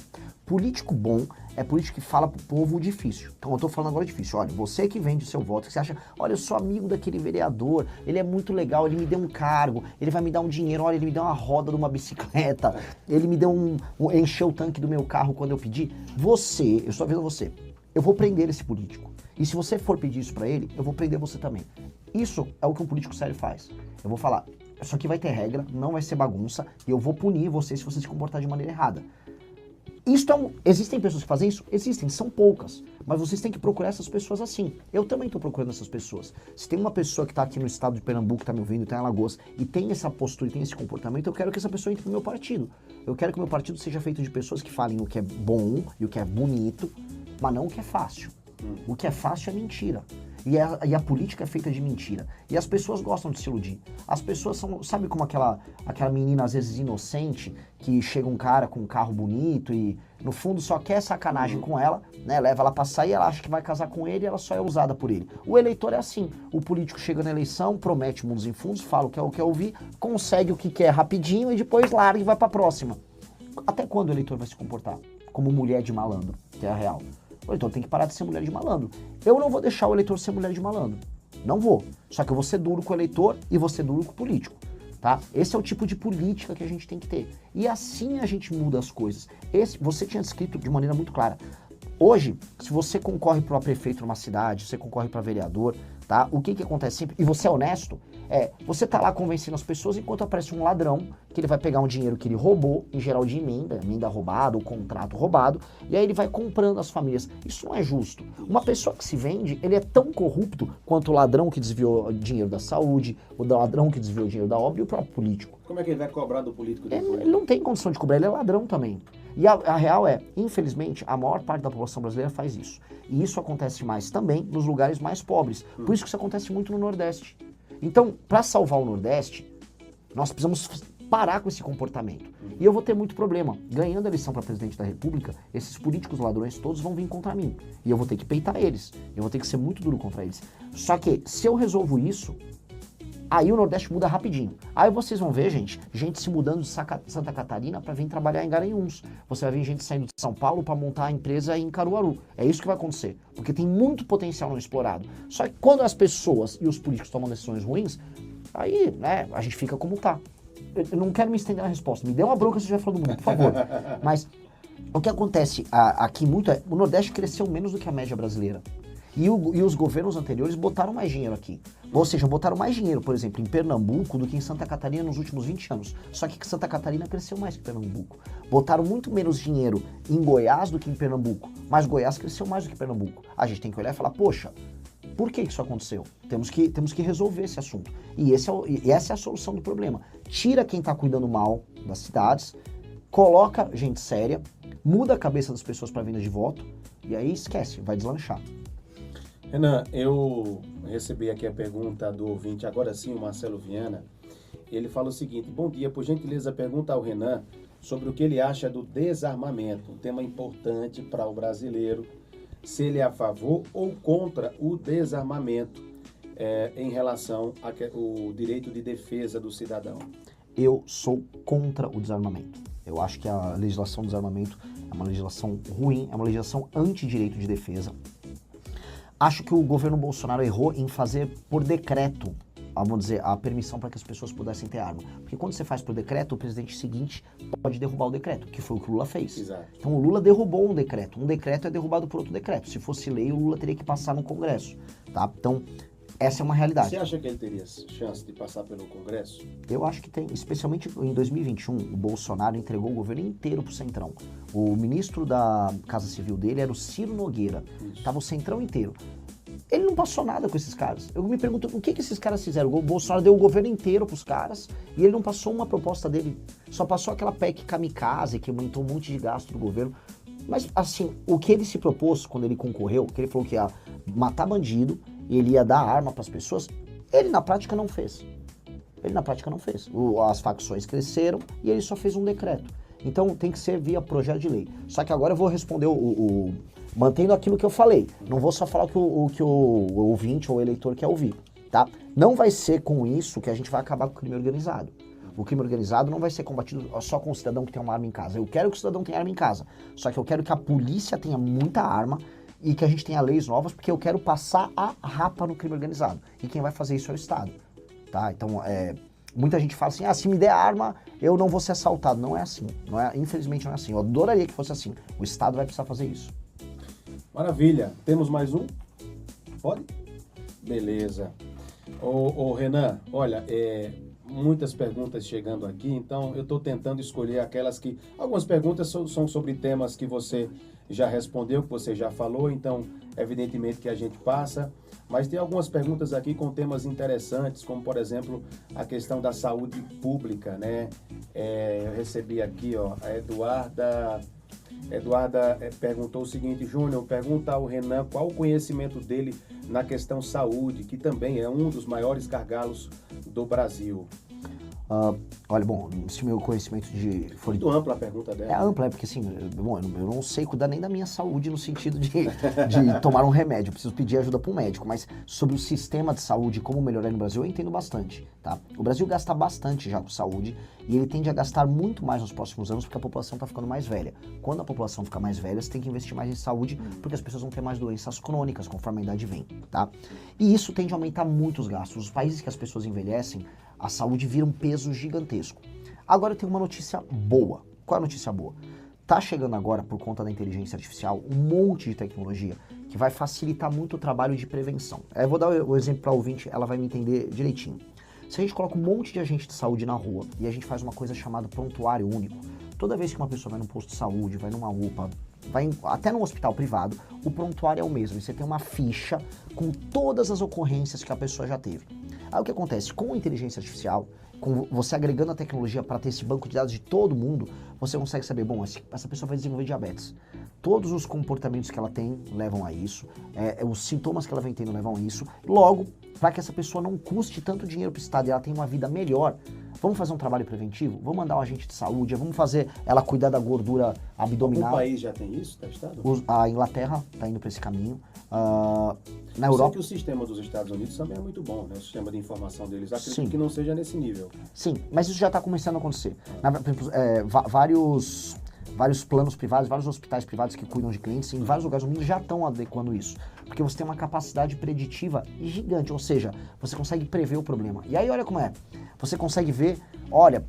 Político bom é político que fala pro povo o difícil. Então eu tô falando agora difícil. Olha, você que vende o seu voto, que você acha, olha, eu sou amigo daquele vereador, ele é muito legal, ele me deu um cargo, ele vai me dar um dinheiro, olha, ele me deu uma roda de uma bicicleta, ele me deu encheu o tanque do meu carro quando eu pedi. Você, eu estou vendo você, eu vou prender esse político. E se você for pedir isso pra ele, eu vou prender você também. Isso é o que um político sério faz. Eu vou falar, isso aqui vai ter regra, não vai ser bagunça, e eu vou punir você se você se comportar de maneira errada. Existem pessoas que fazem isso? Existem, são poucas. Mas vocês têm que procurar essas pessoas assim. Eu também estou procurando essas pessoas. Se tem uma pessoa que está aqui no estado de Pernambuco, está me ouvindo, está em Alagoas, e tem essa postura e tem esse comportamento, eu quero que essa pessoa entre no meu partido. Eu quero que o meu partido seja feito de pessoas que falem o que é bom e o que é bonito, mas não o que é fácil. O que é fácil é mentira. E a política é feita de mentira. E as pessoas gostam de se iludir. As pessoas são, sabe como aquela menina, às vezes inocente, que chega um cara com um carro bonito e no fundo só quer sacanagem com ela, né? Leva ela pra sair, ela acha que vai casar com ele e ela só é usada por ele. O eleitor é assim. O político chega na eleição, promete mundos e fundos, fala o que quer ouvir, consegue o que quer rapidinho e depois larga e vai pra próxima. Até quando o eleitor vai se comportar? Como mulher de malandro, que é a real. O eleitor tem que parar de ser mulher de malandro. Eu não vou deixar o eleitor ser mulher de malandro. Não vou. Só que eu vou ser duro com o eleitor e vou ser duro com o político. Tá? Esse é o tipo de política que a gente tem que ter. E assim a gente muda as coisas. Você tinha descrito de maneira muito clara. Hoje, se você concorre para prefeito numa cidade, você concorre para vereador, tá? O que acontece sempre, e você é honesto, você tá lá convencendo as pessoas enquanto aparece um ladrão, que ele vai pegar um dinheiro que ele roubou, em geral de emenda roubada ou contrato roubado, e aí ele vai comprando as famílias. Isso não é justo. Uma pessoa que se vende, ele é tão corrupto quanto o ladrão que desviou dinheiro da saúde, o ladrão que desviou dinheiro da obra e o próprio político. Como é que ele vai cobrar do político depois? Ele não tem condição de cobrar, ele é ladrão também. E a real é, infelizmente, a maior parte da população brasileira faz isso. E isso acontece mais também nos lugares mais pobres. Por isso que isso acontece muito no Nordeste. Então, para salvar o Nordeste, nós precisamos parar com esse comportamento. E eu vou ter muito problema. Ganhando a eleição para presidente da República, esses políticos ladrões todos vão vir contra mim. E eu vou ter que peitar eles. Eu vou ter que ser muito duro contra eles. Só que, se eu resolvo isso, aí o Nordeste muda rapidinho. Aí vocês vão ver, gente se mudando de Santa Catarina para vir trabalhar em Garanhuns. Você vai ver gente saindo de São Paulo para montar a empresa em Caruaru. É isso que vai acontecer. Porque tem muito potencial não explorado. Só que quando as pessoas e os políticos tomam decisões ruins, aí, né, a gente fica como tá. Eu não quero me estender na resposta. Me dê uma bronca se estiver falando muito, por favor. Mas o que acontece aqui muito o Nordeste cresceu menos do que a média brasileira. E os governos anteriores botaram mais dinheiro aqui. Ou seja, botaram mais dinheiro, por exemplo, em Pernambuco do que em Santa Catarina nos últimos 20 anos. Só que Santa Catarina cresceu mais que Pernambuco. Botaram muito menos dinheiro em Goiás do que em Pernambuco. Mas Goiás cresceu mais do que Pernambuco. A gente tem que olhar e falar, poxa, por que isso aconteceu? Temos que resolver esse assunto. E essa é a solução do problema. Tira quem está cuidando mal das cidades, coloca gente séria, muda a cabeça das pessoas para venda de voto, e aí esquece, vai deslanchar. Renan, eu recebi aqui a pergunta do ouvinte, agora sim, o Marcelo Viana. Ele fala o seguinte: bom dia, por gentileza, pergunta ao Renan sobre o que ele acha do desarmamento, um tema importante para o brasileiro, se ele é a favor ou contra o desarmamento em relação ao direito de defesa do cidadão. Eu sou contra o desarmamento. Eu acho que a legislação do desarmamento é uma legislação ruim, é uma legislação anti-direito de defesa. Acho que o governo Bolsonaro errou em fazer por decreto, vamos dizer, a permissão para que as pessoas pudessem ter arma. Porque quando você faz por decreto, o presidente seguinte pode derrubar o decreto, que foi o que o Lula fez. Exato. Então o Lula derrubou um decreto. Um decreto é derrubado por outro decreto. Se fosse lei, o Lula teria que passar no Congresso. Tá? Então, essa é uma realidade. Você acha que ele teria chance de passar pelo Congresso? Eu acho que tem, especialmente em 2021, o Bolsonaro entregou o governo inteiro pro Centrão. O ministro da Casa Civil dele era o Ciro Nogueira. Tava o Centrão inteiro. Ele não passou nada com esses caras. Eu me pergunto, o que esses caras fizeram? O Bolsonaro deu o governo inteiro pros caras e ele não passou uma proposta dele. Só passou aquela PEC kamikaze que aumentou um monte de gasto do governo. Mas, assim, o que ele se propôs quando ele concorreu, que ele falou que ia matar bandido, ele ia dar arma pras pessoas, ele na prática não fez. As facções cresceram e ele só fez um decreto. Então tem que ser via projeto de lei. Só que agora eu vou responder mantendo aquilo que eu falei. Não vou só falar o que o ouvinte ou o eleitor quer ouvir, tá? Não vai ser com isso que a gente vai acabar com o crime organizado. O crime organizado não vai ser combatido só com o cidadão que tem uma arma em casa. Eu quero que o cidadão tenha arma em casa. Só que eu quero que a polícia tenha muita arma e que a gente tenha leis novas, porque eu quero passar a rapa no crime organizado. E quem vai fazer isso é o Estado, tá? Então, muita gente fala assim, se me der arma, eu não vou ser assaltado. Não é assim. Infelizmente não é assim. Eu adoraria que fosse assim. O Estado vai precisar fazer isso. Maravilha. Temos mais um? Pode? Beleza. Ô Renan, olha, muitas perguntas chegando aqui, então eu estou tentando escolher aquelas que... Algumas perguntas são sobre temas que você já respondeu, que você já falou, então evidentemente que a gente passa, mas tem algumas perguntas aqui com temas interessantes, como por exemplo a questão da saúde pública, né? Eu recebi aqui, ó, a Eduarda perguntou o seguinte: Júnior, pergunta ao Renan qual o conhecimento dele na questão saúde, que também é um dos maiores gargalos do Brasil. Olha, bom, se o meu conhecimento for... Muito ampla a pergunta dela. É ampla, porque assim, eu não sei cuidar nem da minha saúde no sentido de tomar um remédio, eu preciso pedir ajuda para um médico, mas sobre o sistema de saúde e como melhorar no Brasil, eu entendo bastante, tá? O Brasil gasta bastante já com saúde e ele tende a gastar muito mais nos próximos anos porque a população está ficando mais velha. Quando a população fica mais velha, você tem que investir mais em saúde porque as pessoas vão ter mais doenças crônicas conforme a idade vem, tá? E isso tende a aumentar muito os gastos. Os países que as pessoas envelhecem, a saúde vira um peso gigantesco. Agora eu tenho uma notícia boa. Qual é a notícia boa? Tá chegando agora, por conta da inteligência artificial, um monte de tecnologia que vai facilitar muito o trabalho de prevenção. Eu vou dar o exemplo para a ouvinte, ela vai me entender direitinho. Se a gente coloca um monte de agente de saúde na rua e a gente faz uma coisa chamada prontuário único, toda vez que uma pessoa vai num posto de saúde, vai numa UPA, vai até num hospital privado, o prontuário é o mesmo. E você tem uma ficha com todas as ocorrências que a pessoa já teve. Aí o que acontece? Com a inteligência artificial, com você agregando a tecnologia para ter esse banco de dados de todo mundo, você consegue saber, bom, essa pessoa vai desenvolver diabetes. Todos os comportamentos que ela tem levam a isso, os sintomas que ela vem tendo levam a isso. Logo, para que essa pessoa não custe tanto dinheiro para o Estado e ela tenha uma vida melhor, vamos fazer um trabalho preventivo? Vamos mandar um agente de saúde, vamos fazer ela cuidar da gordura abdominal. Algum país já tem isso testado? A Inglaterra está indo para esse caminho. Na Eu Europa... sei que o sistema dos Estados Unidos também é muito bom, né? O sistema de informação deles. Acredito que não seja nesse nível. Sim, mas isso já está começando a acontecer. Por exemplo, vários planos privados, vários hospitais privados que cuidam de clientes em vários lugares do mundo já estão adequando isso. Porque você tem uma capacidade preditiva gigante, ou seja, você consegue prever o problema. E aí olha como é, você consegue ver, olha,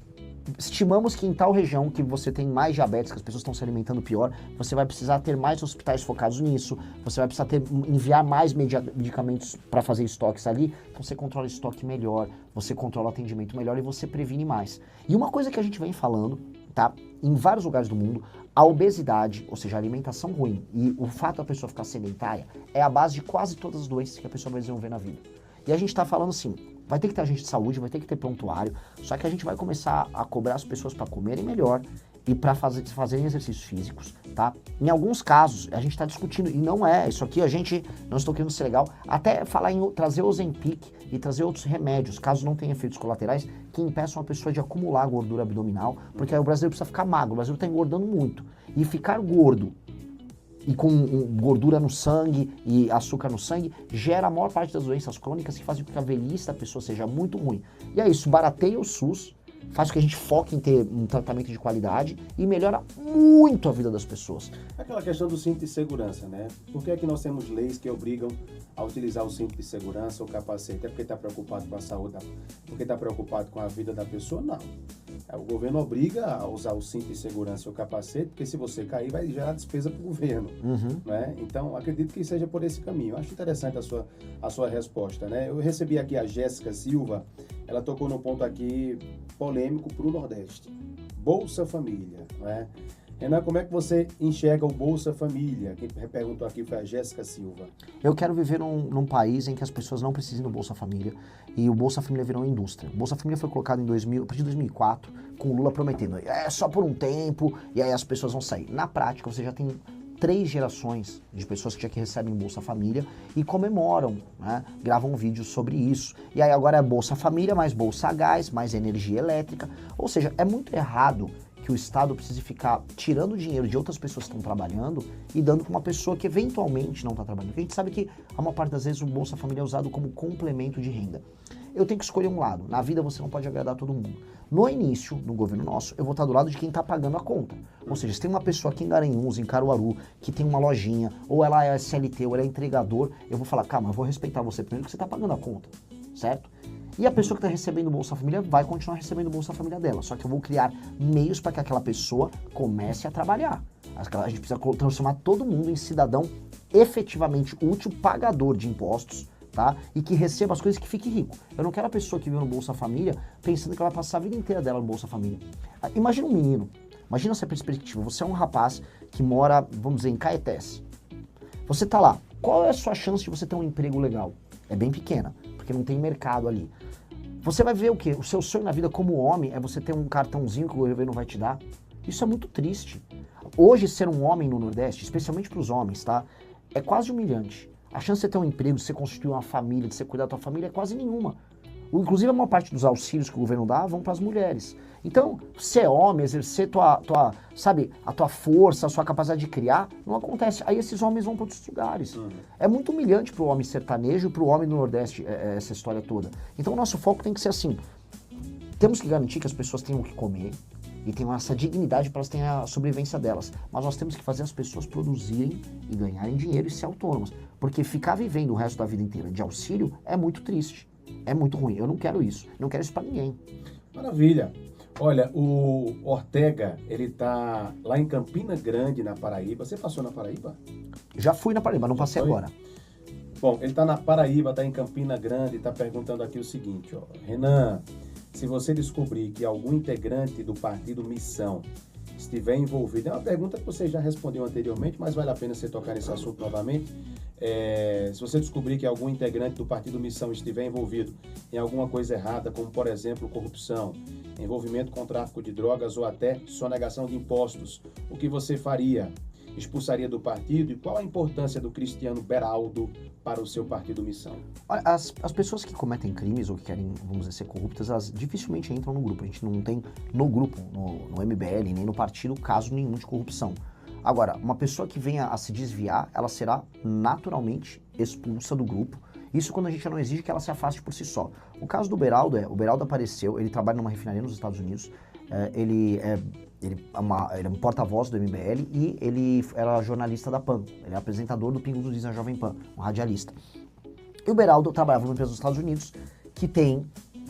estimamos que em tal região que você tem mais diabetes, que as pessoas estão se alimentando pior, você vai precisar ter mais hospitais focados nisso, você vai precisar enviar mais medicamentos para fazer estoques ali, então você controla o estoque melhor, você controla o atendimento melhor e você previne mais. E uma coisa que a gente vem falando, tá, em vários lugares do mundo, a obesidade, ou seja, a alimentação ruim e o fato da pessoa ficar sedentária é a base de quase todas as doenças que a pessoa vai desenvolver na vida. E a gente tá falando assim, vai ter que ter agente de saúde, vai ter que ter prontuário, só que a gente vai começar a cobrar as pessoas para comerem melhor e para fazerem exercícios físicos, tá? Em alguns casos, a gente está discutindo, e não é, isso aqui a gente, não estou querendo ser legal, até falar em trazer o Ozempic e trazer outros remédios, caso não tenha efeitos colaterais, que impeçam a pessoa de acumular gordura abdominal, porque aí o brasileiro precisa ficar magro, o brasileiro está engordando muito. E ficar gordo e com gordura no sangue e açúcar no sangue, gera a maior parte das doenças crônicas que fazem com que a velhice da pessoa seja muito ruim. E é isso, barateia o SUS, faz com que a gente foque em ter um tratamento de qualidade e melhora muito a vida das pessoas. Aquela questão do cinto de segurança, né? Por que é que nós temos leis que obrigam a utilizar o cinto de segurança, o capacete? É porque está preocupado com a saúde, porque está preocupado com a vida da pessoa? Não. O governo obriga a usar o cinto de segurança e o capacete, porque se você cair vai gerar despesa para o governo, né? Então, acredito que seja por esse caminho. Eu acho interessante a sua resposta, né? Eu recebi aqui a Jéssica Silva, ela tocou no ponto aqui polêmico para o Nordeste. Bolsa Família, né? Renan, como é que você enxerga o Bolsa Família? Quem perguntou aqui foi a Jéssica Silva. Eu quero viver num país em que as pessoas não precisem do Bolsa Família e o Bolsa Família virou uma indústria. O Bolsa Família foi colocado a partir de 2004, com o Lula prometendo, é só por um tempo e aí as pessoas vão sair. Na prática, você já tem 3 gerações de pessoas que já recebem Bolsa Família e comemoram, né? Gravam vídeos sobre isso. E aí agora é Bolsa Família, mais Bolsa Gás, mais energia elétrica. Ou seja, é muito errado que o Estado precise ficar tirando dinheiro de outras pessoas que estão trabalhando e dando para uma pessoa que eventualmente não está trabalhando. Porque a gente sabe que a maior parte das vezes o Bolsa Família é usado como complemento de renda. Eu tenho que escolher um lado. Na vida você não pode agradar todo mundo. No início, no governo nosso, eu vou estar do lado de quem está pagando a conta. Ou seja, se tem uma pessoa aqui em Garanhuns, em Caruaru, que tem uma lojinha, ou ela é CLT, ou ela é entregador, eu vou falar, calma, eu vou respeitar você primeiro porque você está pagando a conta, certo? E a pessoa que está recebendo o Bolsa Família vai continuar recebendo o Bolsa Família dela. Só que eu vou criar meios para que aquela pessoa comece a trabalhar. A gente precisa transformar todo mundo em cidadão efetivamente útil, pagador de impostos, tá? E que receba as coisas que fique rico. Eu não quero a pessoa que vive no Bolsa Família pensando que ela vai passar a vida inteira dela no Bolsa Família. Imagina um menino, imagina essa perspectiva. Você é um rapaz que mora, vamos dizer, em Caetés. Você tá lá. Qual é a sua chance de você ter um emprego legal? É bem pequena, porque não tem mercado ali. Você vai ver o quê? O seu sonho na vida como homem é você ter um cartãozinho que o governo vai te dar. Isso é muito triste. Hoje, ser um homem no Nordeste, especialmente para os homens, tá? É quase humilhante. A chance de você ter um emprego, de você constituir uma família, de você cuidar da tua família é quase nenhuma. Inclusive, a maior parte dos auxílios que o governo dá vão para as mulheres. Então, ser homem, exercer a tua força, a sua capacidade de criar, não acontece. Aí esses homens vão para outros lugares. É muito humilhante para o homem sertanejo e para o homem do Nordeste essa história toda. Então, o nosso foco tem que ser assim. Temos que garantir que as pessoas tenham o que comer e tenham essa dignidade para elas terem a sobrevivência delas. Mas nós temos que fazer as pessoas produzirem e ganharem dinheiro e ser autônomas. Porque ficar vivendo o resto da vida inteira de auxílio é muito triste. É muito ruim. Eu não quero isso. Não quero isso para ninguém. Maravilha. Olha, o Ortega, ele tá lá em Campina Grande, na Paraíba. Você passou na Paraíba? Já fui na Paraíba, não passei agora. Bom, ele tá na Paraíba, tá em Campina Grande e tá perguntando aqui o seguinte, ó. Renan, se você descobrir que algum integrante do partido Missão estiver envolvido, é uma pergunta que você já respondeu anteriormente, mas vale a pena você tocar nesse assunto novamente. Se você descobrir que algum integrante do partido Missão estiver envolvido em alguma coisa errada, como por exemplo corrupção, envolvimento com tráfico de drogas ou até sonegação de impostos, o que você faria? Expulsaria do partido? E qual a importância do Cristiano Beraldo para o seu partido Missão? Olha, as pessoas que cometem crimes ou que querem, vamos dizer, ser corruptas, elas dificilmente entram no grupo. A gente não tem no grupo, no MBL, nem no partido, caso nenhum de corrupção. Agora, uma pessoa que venha a se desviar, ela será naturalmente expulsa do grupo. Isso quando a gente já não exige que ela se afaste por si só. O caso do Beraldo o Beraldo apareceu, ele trabalha numa refinaria nos Estados Unidos, ele é um porta-voz do MBL e ele era jornalista da PAN, ele é apresentador do Pingo dos Is na Jovem Pan, um radialista. E o Beraldo trabalhava numa empresa dos Estados Unidos que tem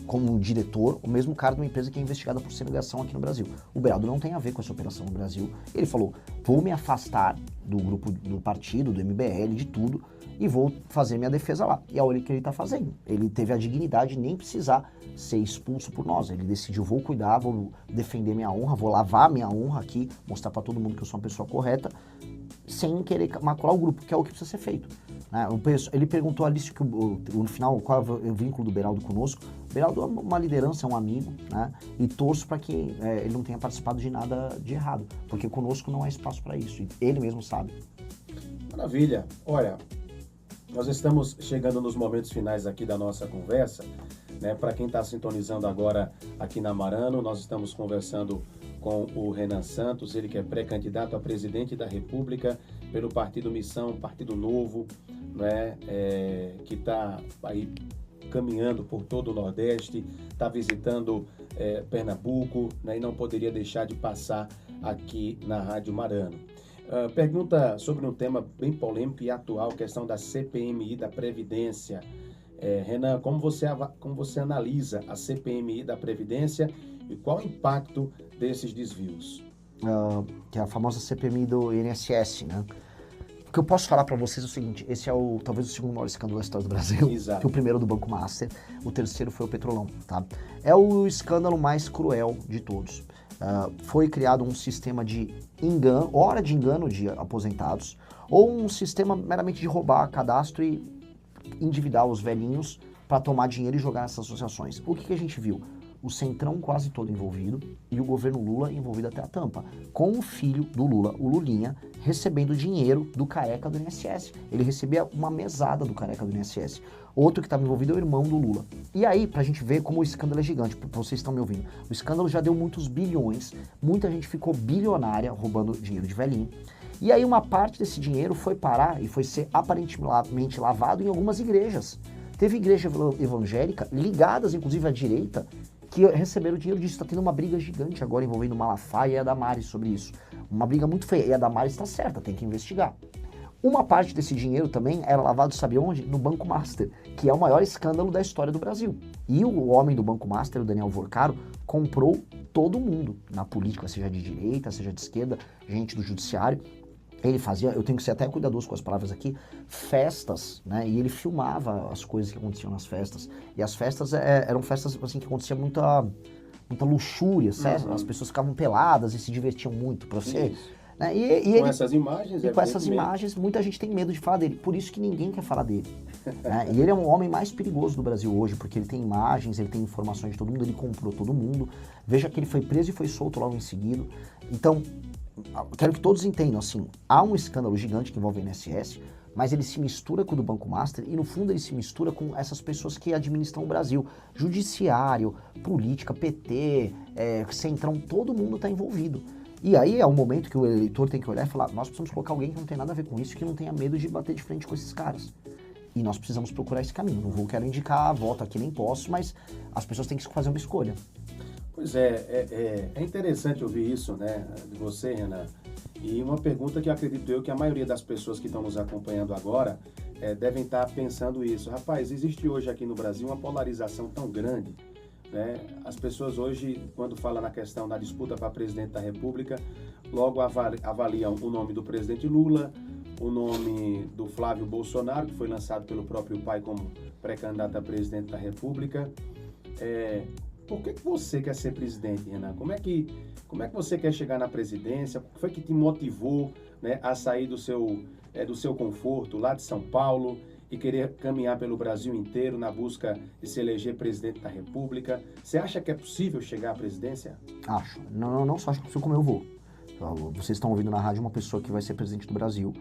como diretor, o mesmo cara de uma empresa que é investigada por segregação aqui no Brasil. O Beraldo não tem a ver com essa operação no Brasil. Ele falou, vou me afastar do grupo, do partido, do MBL, de tudo, e vou fazer minha defesa lá. E é o que ele está fazendo. Ele teve a dignidade de nem precisar ser expulso por nós. Ele decidiu, vou cuidar, vou defender minha honra, vou lavar minha honra aqui, mostrar para todo mundo que eu sou uma pessoa correta, sem querer macular o grupo, que é o que precisa ser feito. Né? Ele perguntou ali que no final qual é o vínculo do Beraldo conosco. O Beraldo é uma liderança, é um amigo, né? E torço para que ele não tenha participado de nada de errado, porque conosco não há espaço para isso, e ele mesmo sabe. Maravilha. Olha, nós estamos chegando nos momentos finais aqui da nossa conversa, né? Para quem está sintonizando agora aqui na Marano, nós estamos conversando com o Renan Santos, ele que é pré-candidato a presidente da República pelo Partido Missão, Partido Novo, né? Que está aí caminhando por todo o Nordeste, está visitando Pernambuco, né? E não poderia deixar de passar aqui na Rádio Marano. Pergunta sobre um tema bem polêmico e atual, questão da CPMI da Previdência. Renan, como você analisa a CPMI da Previdência e qual o impacto desses desvios? Que é a famosa CPMI do INSS, né? O que eu posso falar para vocês é o seguinte, esse é talvez o segundo maior escândalo da história do Brasil. Exato. Que o primeiro do Banco Master, o terceiro foi o Petrolão, tá? É o escândalo mais cruel de todos. Foi criado um sistema de engano, hora de engano de aposentados, ou um sistema meramente de roubar cadastro e endividar os velhinhos para tomar dinheiro e jogar nessas associações. O que a gente viu? O Centrão quase todo envolvido e o governo Lula envolvido até a tampa, com o filho do Lula, o Lulinha, recebendo dinheiro do careca do INSS. Ele recebia uma mesada do careca do INSS. Outro que estava envolvido é o irmão do Lula. E aí, pra gente ver como o escândalo é gigante, vocês estão me ouvindo, o escândalo já deu muitos bilhões, muita gente ficou bilionária roubando dinheiro de velhinho. E aí uma parte desse dinheiro foi parar e foi ser aparentemente lavado em algumas igrejas. Teve igreja evangélica, ligadas inclusive à direita, que receberam dinheiro disso. Está tendo uma briga gigante agora envolvendo Malafaia e a Damares sobre isso. Uma briga muito feia. E a Damares está certa, tem que investigar. Uma parte desse dinheiro também era lavado, sabe onde? No Banco Master, que é o maior escândalo da história do Brasil. E o homem do Banco Master, o Daniel Vorcaro, comprou todo mundo na política, seja de direita, seja de esquerda, gente do judiciário. Ele fazia, eu tenho que ser até cuidadoso com as palavras aqui, festas, né? E ele filmava as coisas que aconteciam nas festas. E as festas eram festas assim, que acontecia muita luxúria, certo? As pessoas ficavam peladas e se divertiam muito, pra você. Né? Com essas imagens, com essas imagens, muita gente tem medo de falar dele. Por isso que ninguém quer falar dele. Né? E ele é um homem mais perigoso do Brasil hoje, porque ele tem imagens, ele tem informações de todo mundo, ele comprou todo mundo. Veja que ele foi preso e foi solto logo em seguida. Então, quero que todos entendam, assim, há um escândalo gigante que envolve o INSS, mas ele se mistura com o do Banco Master e, no fundo, ele se mistura com essas pessoas que administram o Brasil. Judiciário, política, PT, Centrão, todo mundo está envolvido. E aí é um momento que o eleitor tem que olhar e falar, nós precisamos colocar alguém que não tem nada a ver com isso, que não tenha medo de bater de frente com esses caras. E nós precisamos procurar esse caminho. Não quero indicar, voto aqui, nem posso, mas as pessoas têm que fazer uma escolha. Pois é interessante ouvir isso, né, de você, Renan. E uma pergunta que eu acredito que a maioria das pessoas que estão nos acompanhando agora devem estar pensando isso. Rapaz, existe hoje aqui no Brasil uma polarização tão grande, né? As pessoas hoje, quando falam na questão da disputa para presidente da República, logo avaliam o nome do presidente Lula, o nome do Flávio Bolsonaro, que foi lançado pelo próprio pai como pré-candidato a presidente da República. Por que você quer ser presidente, Renan? Como é que você quer chegar na presidência? O que foi que te motivou, né, a sair do seu conforto lá de São Paulo e querer caminhar pelo Brasil inteiro na busca de se eleger presidente da República? Você acha que é possível chegar à presidência? Acho. Não só acho que é possível, como eu vou. Vocês estão ouvindo na rádio uma pessoa que vai ser presidente do Brasil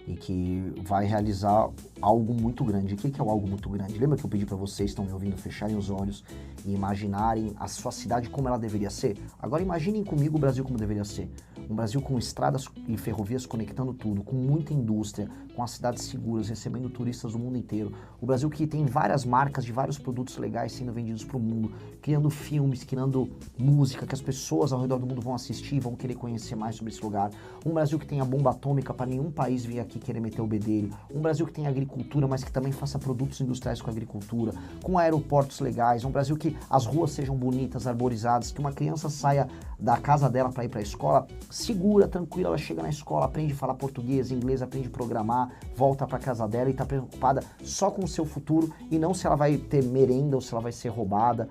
e que vai realizar algo muito grande. O que é o algo muito grande? Lembra que eu pedi para vocês, estão me ouvindo, fecharem os olhos e imaginarem a sua cidade como ela deveria ser? Agora imaginem comigo o Brasil como deveria ser. Um Brasil com estradas e ferrovias conectando tudo, com muita indústria, com as cidades seguras, recebendo turistas do mundo inteiro. O Brasil que tem várias marcas de vários produtos legais sendo vendidos para o mundo, criando filmes, criando música que as pessoas ao redor do mundo vão assistir, vão querer conhecer mais sobre esse lugar. Um Brasil que tem a bomba atômica para nenhum país vir aqui querer meter o bedelho. Um Brasil que tem agricultura, mas que também faça produtos industriais com agricultura, com aeroportos legais. Um Brasil que as ruas sejam bonitas, arborizadas, que uma criança saia da casa dela para ir para a escola segura, tranquila, ela chega na escola, aprende a falar português, inglês, aprende a programar, volta para casa dela e está preocupada só com o seu futuro e não se ela vai ter merenda ou se ela vai ser roubada.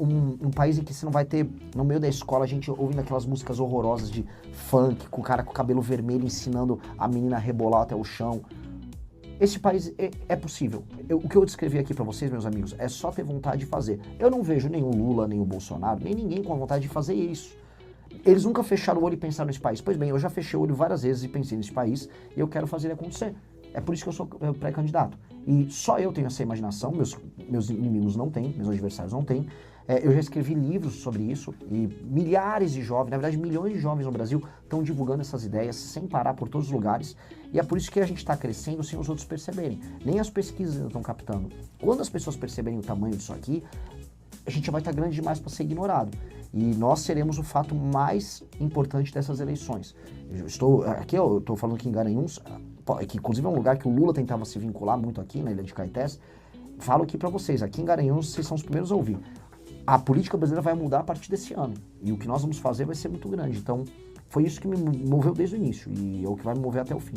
Um país em que você não vai ter, no meio da escola, a gente ouvindo aquelas músicas horrorosas de funk, com o cara com o cabelo vermelho ensinando a menina a rebolar até o chão. Esse país é possível. O que eu descrevi aqui para vocês, meus amigos, é só ter vontade de fazer. Eu não vejo nem o Lula, nem o Bolsonaro, nem ninguém com a vontade de fazer isso. Eles nunca fecharam o olho e pensaram nesse país. Pois bem, eu já fechei o olho várias vezes e pensei nesse país e eu quero fazer ele acontecer. É por isso que eu sou pré-candidato. E só eu tenho essa imaginação, meus inimigos não têm, meus adversários não têm. Eu já escrevi livros sobre isso e milhares de jovens, na verdade milhões de jovens no Brasil estão divulgando essas ideias sem parar por todos os lugares. E é por isso que a gente está crescendo sem os outros perceberem. Nem as pesquisas ainda estão captando. Quando as pessoas perceberem o tamanho disso aqui, a gente já vai estar grande demais para ser ignorado. E nós seremos o fato mais importante dessas eleições. Eu estou falando aqui em Garanhuns, que inclusive é um lugar que o Lula tentava se vincular muito aqui, na Ilha de Caetés. Falo aqui para vocês, aqui em Garanhuns vocês são os primeiros a ouvir. A política brasileira vai mudar a partir desse ano. E o que nós vamos fazer vai ser muito grande. Então, foi isso que me moveu desde o início. E é o que vai me mover até o fim.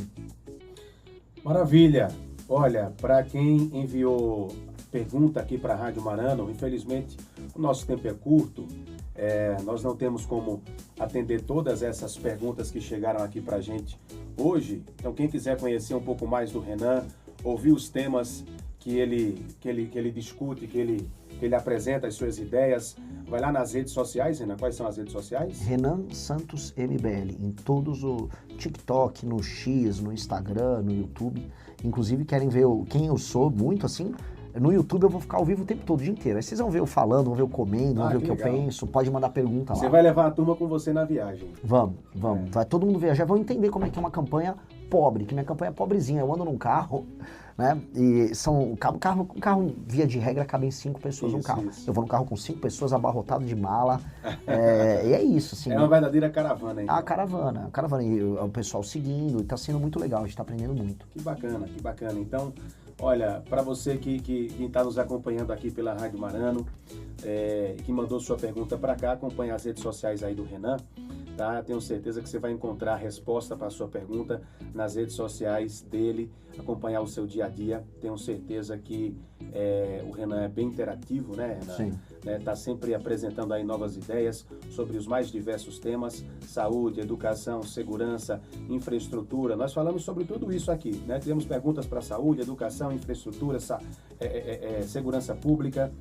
Maravilha! Olha, para quem enviou pergunta aqui para a Rádio Marano, infelizmente o nosso tempo é curto. Nós não temos como atender todas essas perguntas que chegaram aqui para a gente hoje. Então, quem quiser conhecer um pouco mais do Renan, ouvir os temas que ele discute, que ele apresenta as suas ideias, vai lá nas redes sociais, Renan. Quais são as redes sociais? Renan Santos MBL, em todos o TikTok, no X, no Instagram, no YouTube. Inclusive, querem ver quem eu sou, muito assim. No YouTube eu vou ficar ao vivo o tempo todo, o dia inteiro. Aí vocês vão ver eu falando, vão ver eu comendo, vão ver o que legal. Eu penso. Pode mandar pergunta lá. Você vai levar a turma com você na viagem. Vamos. Vai todo mundo viajar, vão entender como é que é uma campanha pobre, que minha campanha é pobrezinha. Eu ando num carro, né? E carro via de regra, cabem 5 pessoas no carro. Isso. Eu vou no carro com 5 pessoas, abarrotado de mala. E é isso, assim. É uma verdadeira caravana, hein? A caravana. E o pessoal seguindo, e tá sendo muito legal, a gente tá aprendendo muito. Que bacana. Então, olha, para você que está nos acompanhando aqui pela Rádio Marano, que mandou sua pergunta para cá, acompanha as redes sociais aí do Renan, tá? Tenho certeza que você vai encontrar a resposta para a sua pergunta nas redes sociais dele, acompanhar o seu dia a dia. Tenho certeza que o Renan é bem interativo, né, Renan? Sim. Tá sempre apresentando aí novas ideias sobre os mais diversos temas: saúde, educação, segurança, infraestrutura. Nós falamos sobre tudo isso aqui, né? Temos perguntas para saúde, educação, infraestrutura, segurança pública.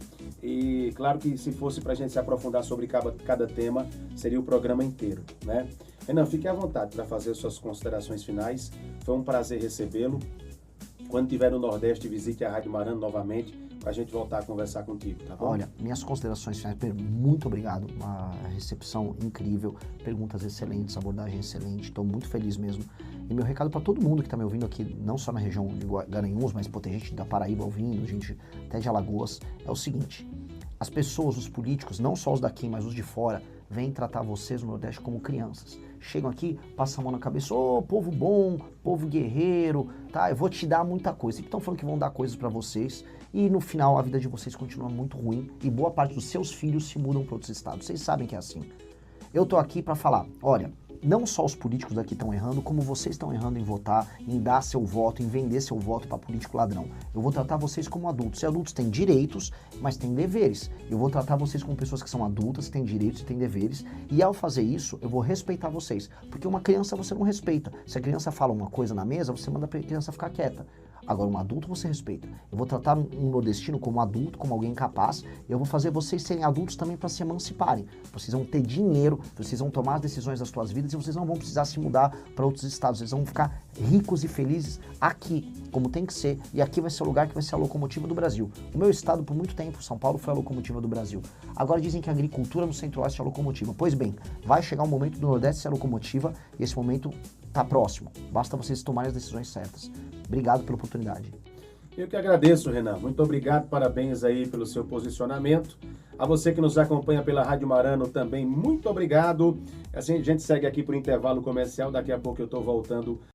E claro que se fosse para a gente se aprofundar sobre cada tema, seria o programa inteiro, né? Renan, fique à vontade para fazer suas considerações finais. Foi um prazer recebê-lo. Quando estiver no Nordeste, visite a Rádio Marano novamente para a gente voltar a conversar contigo, tá bom? Olha, minhas considerações finais, muito obrigado, uma recepção incrível, perguntas excelentes, abordagem excelente, estou muito feliz mesmo. E meu recado para todo mundo que está me ouvindo aqui, não só na região de Garanhuns, mas tem gente da Paraíba ouvindo, gente até de Alagoas, é o seguinte: as pessoas, os políticos, não só os daqui, mas os de fora, vêm tratar vocês no Nordeste como crianças. Chegam aqui, passam a mão na cabeça: ô, povo bom, povo guerreiro, tá? Eu vou te dar muita coisa. E estão falando que vão dar coisas para vocês e no final a vida de vocês continua muito ruim e boa parte dos seus filhos se mudam para outros estados. Vocês sabem que é assim. Eu tô aqui para falar: olha, não só os políticos daqui estão errando, como vocês estão errando em votar, em dar seu voto, em vender seu voto para político ladrão. Eu vou tratar vocês como adultos. E adultos têm direitos, mas têm deveres. Eu vou tratar vocês como pessoas que são adultas, têm direitos e têm deveres. E ao fazer isso, eu vou respeitar vocês. Porque uma criança você não respeita. Se a criança fala uma coisa na mesa, você manda a criança ficar quieta. Agora, um adulto você respeita. Eu vou tratar um nordestino como adulto, como alguém capaz. Eu vou fazer vocês serem adultos também para se emanciparem. Vocês vão ter dinheiro, vocês vão tomar as decisões das suas vidas e vocês não vão precisar se mudar para outros estados. Vocês vão ficar ricos e felizes aqui, como tem que ser. E aqui vai ser o lugar que vai ser a locomotiva do Brasil. O meu estado, por muito tempo, São Paulo, foi a locomotiva do Brasil. Agora dizem que a agricultura no Centro-Oeste é a locomotiva. Pois bem, vai chegar um momento do Nordeste ser a locomotiva e esse momento tá próximo. Basta vocês tomarem as decisões certas. Obrigado pela oportunidade. Eu que agradeço, Renan. Muito obrigado, parabéns aí pelo seu posicionamento. A você que nos acompanha pela Rádio Marano também, muito obrigado. Assim, a gente segue aqui por intervalo comercial, daqui a pouco eu estou voltando